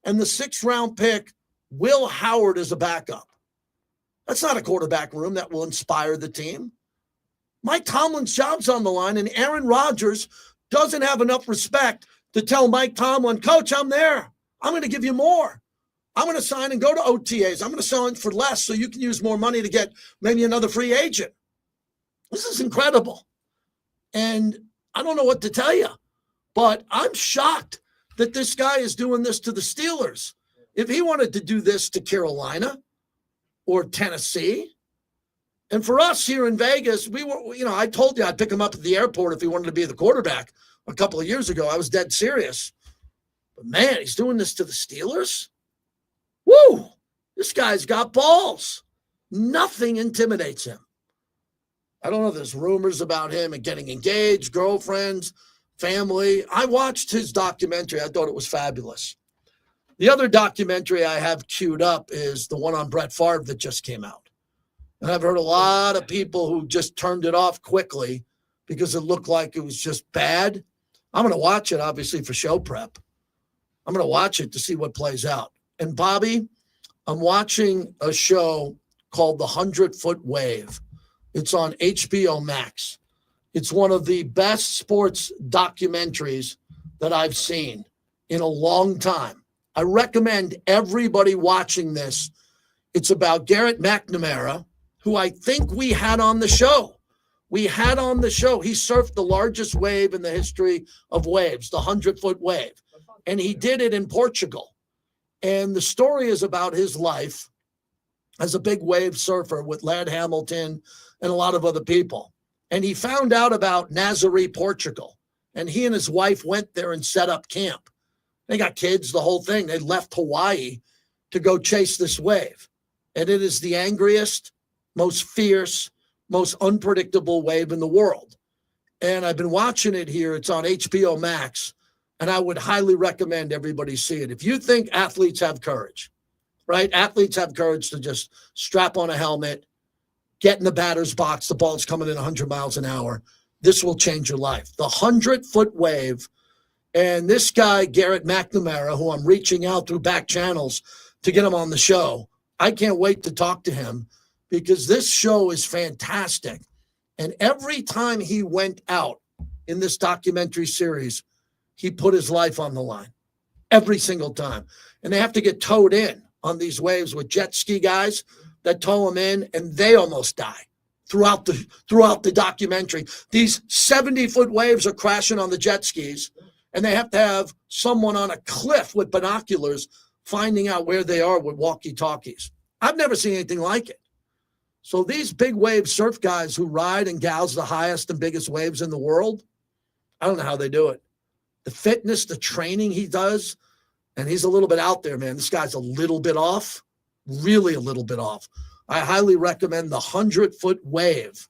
And the 6th-round pick, Will Howard, is a backup. That's not a quarterback room that will inspire the team. Mike Tomlin's job's on the line, and Aaron Rodgers doesn't have enough respect to tell Mike Tomlin, Coach, I'm there. I'm going to give you more. I'm going to sign and go to OTAs. I'm going to sign for less so you can use more money to get maybe another free agent. This is incredible. And I don't know what to tell you, but I'm shocked that this guy is doing this to the Steelers. If he wanted to do this to Carolina or Tennessee, and for us here in Vegas, we were, I told you I'd pick him up at the airport if he wanted to be the quarterback a couple of years ago. I was dead serious. But man, he's doing this to the Steelers? Woo! This guy's got balls. Nothing intimidates him. I don't know. There's rumors about him and getting engaged, girlfriends, family. I watched his documentary. I thought it was fabulous. The other documentary I have queued up is the one on Brett Favre that just came out. And I've heard a lot of people who just turned it off quickly because it looked like it was just bad. I'm going to watch it, obviously, for show prep. I'm going to watch it to see what plays out. And, Bobby, I'm watching a show called The 100-Foot Wave. It's on HBO Max. It's one of the best sports documentaries that I've seen in a long time. I recommend everybody watching this. It's about Garrett McNamara, who I think we had on the show. He surfed the largest wave in the history of waves, the 100-foot wave. And he did it in Portugal. And the story is about his life as a big wave surfer with Ladd Hamilton and a lot of other people. And he found out about Nazaré, Portugal. And he and his wife went there and set up camp. They got kids, the whole thing. They left Hawaii to go chase this wave. And it is the angriest, most fierce, most unpredictable wave in the world. And I've been watching it here. It's on HBO Max. And I would highly recommend everybody see it. If you think athletes have courage, right? Athletes have courage to just strap on a helmet, get in the batter's box. The ball's coming in 100 miles an hour. This will change your life. The 100-foot wave. And this guy, Garrett McNamara, who I'm reaching out through back channels to get him on the show, I can't wait to talk to him because this show is fantastic. And every time he went out in this documentary series, he put his life on the line every single time. And they have to get towed in on these waves with jet ski guys that tow them in, and they almost die throughout the documentary. These 70-foot waves are crashing on the jet skis, and they have to have someone on a cliff with binoculars finding out where they are with walkie-talkies. I've never seen anything like it. So these big wave surf guys who ride and gals the highest and biggest waves in the world, I don't know how they do it. The fitness, the training he does, and he's a little bit out there, man. This guy's a little bit off, really a little bit off. I highly recommend the 100-foot wave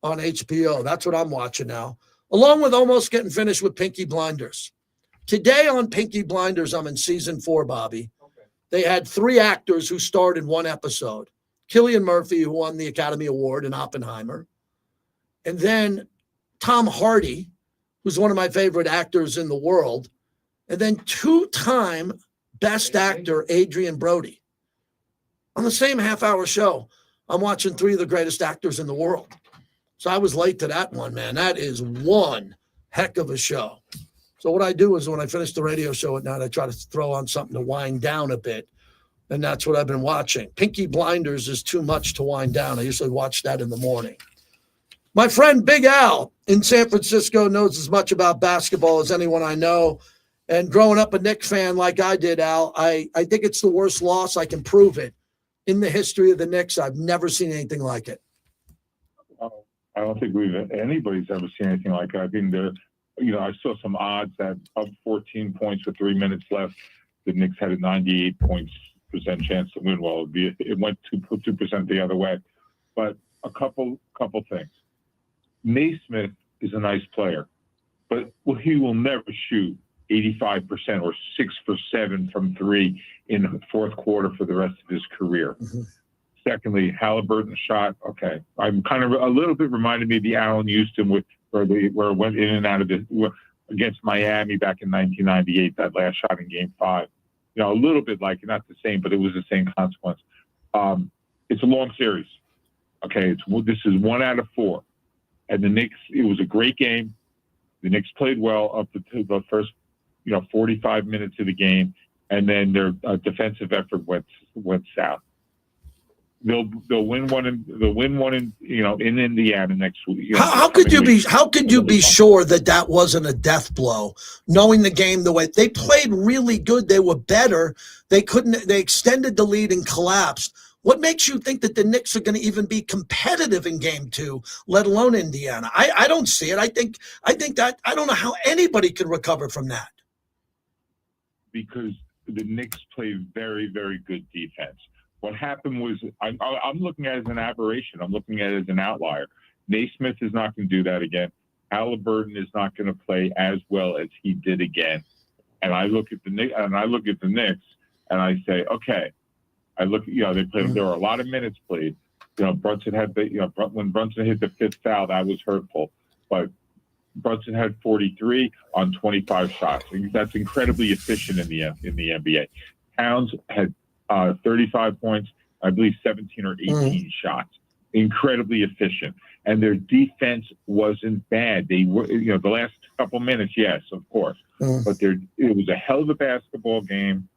on HBO. That's what I'm watching now, along with almost getting finished with Pinky Blinders. Today on Pinky Blinders, I'm in season 4, Bobby. Okay. They had 3 actors who starred in one episode. Cillian Murphy, who won the Academy Award in Oppenheimer. And then Tom Hardy, who's one of my favorite actors in the world. And then 2-time Best Actor Adrian Brody. On the same half-hour show, I'm watching 3 of the greatest actors in the world. So I was late to that one, man. That is one heck of a show. So what I do is when I finish the radio show at night, I try to throw on something to wind down a bit. And that's what I've been watching. Pinky Blinders is too much to wind down. I usually watch that in the morning. My friend Big Al in San Francisco knows as much about basketball as anyone I know. And growing up a Knicks fan like I did, Al, I think it's the worst loss. I can prove it. In the history of the Knicks, I've never seen anything like it. I don't think anybody's ever seen anything like it. I mean, I saw some odds that up 14 points with 3 minutes left, the Knicks had a 98% chance to win. Well, it went 2% the other way. But a couple things. Naismith is a nice player, but he will never shoot 85% or 6 for 7 from 3 in the fourth quarter for the rest of his career. Mm-hmm. Secondly, Halliburton's shot. Okay, I'm kind of a little bit reminded me of the Allen Houston where it went in and out of against Miami back in 1998. That last shot in Game 5. A little bit like not the same, but it was the same consequence. It's a long series. Okay, this is 1 out of 4, and the Knicks. It was a great game. The Knicks played well up to the first 45 minutes of the game, and then their defensive effort went south. They'll win one in Indiana next week. How could you be sure that wasn't a death blow? Knowing the game the way they played, really good. They were better. They extended the lead and collapsed. What makes you think that the Knicks are going to even be competitive in Game 2, let alone Indiana? I don't see it. I think that I don't know how anybody could recover from that. Because the Knicks played very, very good defense. What happened was I'm looking at it as an aberration. I'm looking at it as an outlier. Naismith is not going to do that again. Halliburton is not going to play as well as he did again. And I look at the Knicks and I say, okay. I look, they played. There were a lot of minutes played. Brunson had when Brunson hit the 5th foul, that was hurtful. But Brunson had 43 on 25 shots. That's incredibly efficient in the NBA. Towns had 35 points, I believe 17 or 18 shots. Incredibly efficient. And their defense wasn't bad. They were, the last couple minutes, yes, of course. But it was a hell of a basketball game.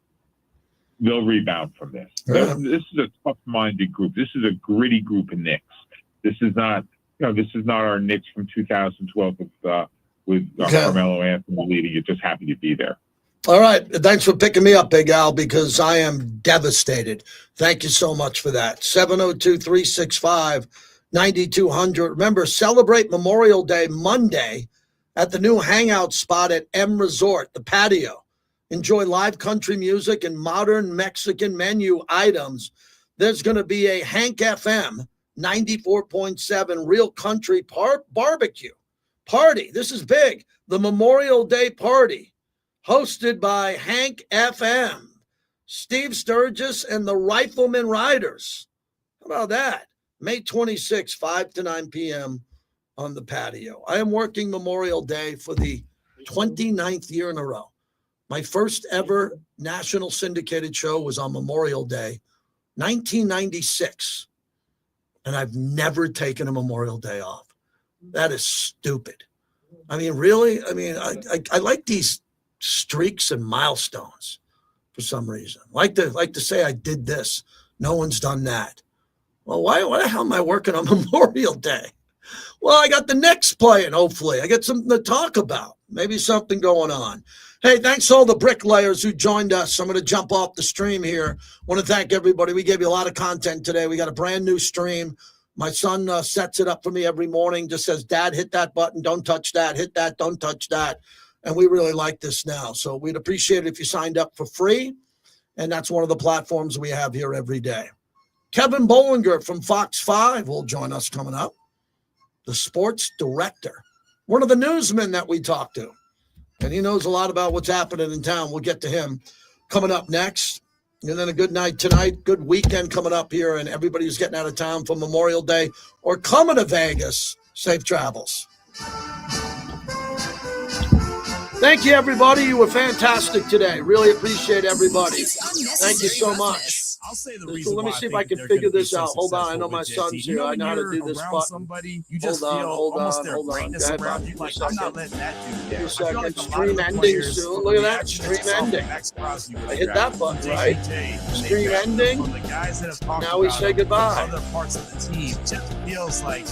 They'll rebound from this. This is a tough-minded group. This is a gritty group of Knicks. This is not our Knicks from 2012 with Carmelo Anthony leading. You're just happy to be there. All right. Thanks for picking me up, Big Al, because I am devastated. Thank you so much for that. 702-365-9200. Remember, celebrate Memorial Day Monday at the new hangout spot at M Resort, the patio. Enjoy live country music and modern Mexican menu items. There's going to be a Hank FM 94.7 Real Country Barbecue Party. This is big. The Memorial Day Party, hosted by Hank FM, Steve Sturgis, and the Rifleman Riders. How about that? May 26, 5 to 9 p.m. on the patio. I am working Memorial Day for the 29th year in a row. My first ever national syndicated show was on Memorial Day, 1996. And I've never taken a Memorial Day off. That is stupid. I mean, really? I mean, I like these streaks and milestones for some reason. Like to say I did this. No one's done that. Well, why the hell am I working on Memorial Day? Well, I got the Knicks playing, hopefully. I got something to talk about. Maybe something going on. Hey, thanks to all the bricklayers who joined us. I'm going to jump off the stream here. I want to thank everybody. We gave you a lot of content today. We got a brand new stream. My son sets it up for me every morning. Just says, Dad, hit that button. Don't touch that. Hit that. Don't touch that. And we really like this now. So we'd appreciate it if you signed up for free. And that's one of the platforms we have here every day. Kevin Bollinger from Fox 5 will join us coming up. The sports director, one of the newsmen that we talked to. And he knows a lot about what's happening in town. We'll get to him coming up next. And then a good night tonight, good weekend coming up here. And everybody who's getting out of town for Memorial Day or coming to Vegas, safe travels. Thank you, everybody. You were fantastic today. Really appreciate everybody. Thank you so much. I'll say the So reason let me why see I if I think can they're figure gonna be this so out. Hold on. I successful know my with son's JT. here. I When know how to you're do this around button. somebody, you just Hold on, feel hold almost on, their hold on. greatness Go ahead, around Bob. you. Give me a Like, I'm not second. letting that dude Give me down. a I feel second. like a lot Stream of the ending players, soon. from Look at the that. action Stream itself, ending. Max Crosby was I hit drafted, that button, from right? JPJ, when they Stream drafted him, ending. from the guys that have talked Now we about say him, goodbye. other parts of the team. Just feels like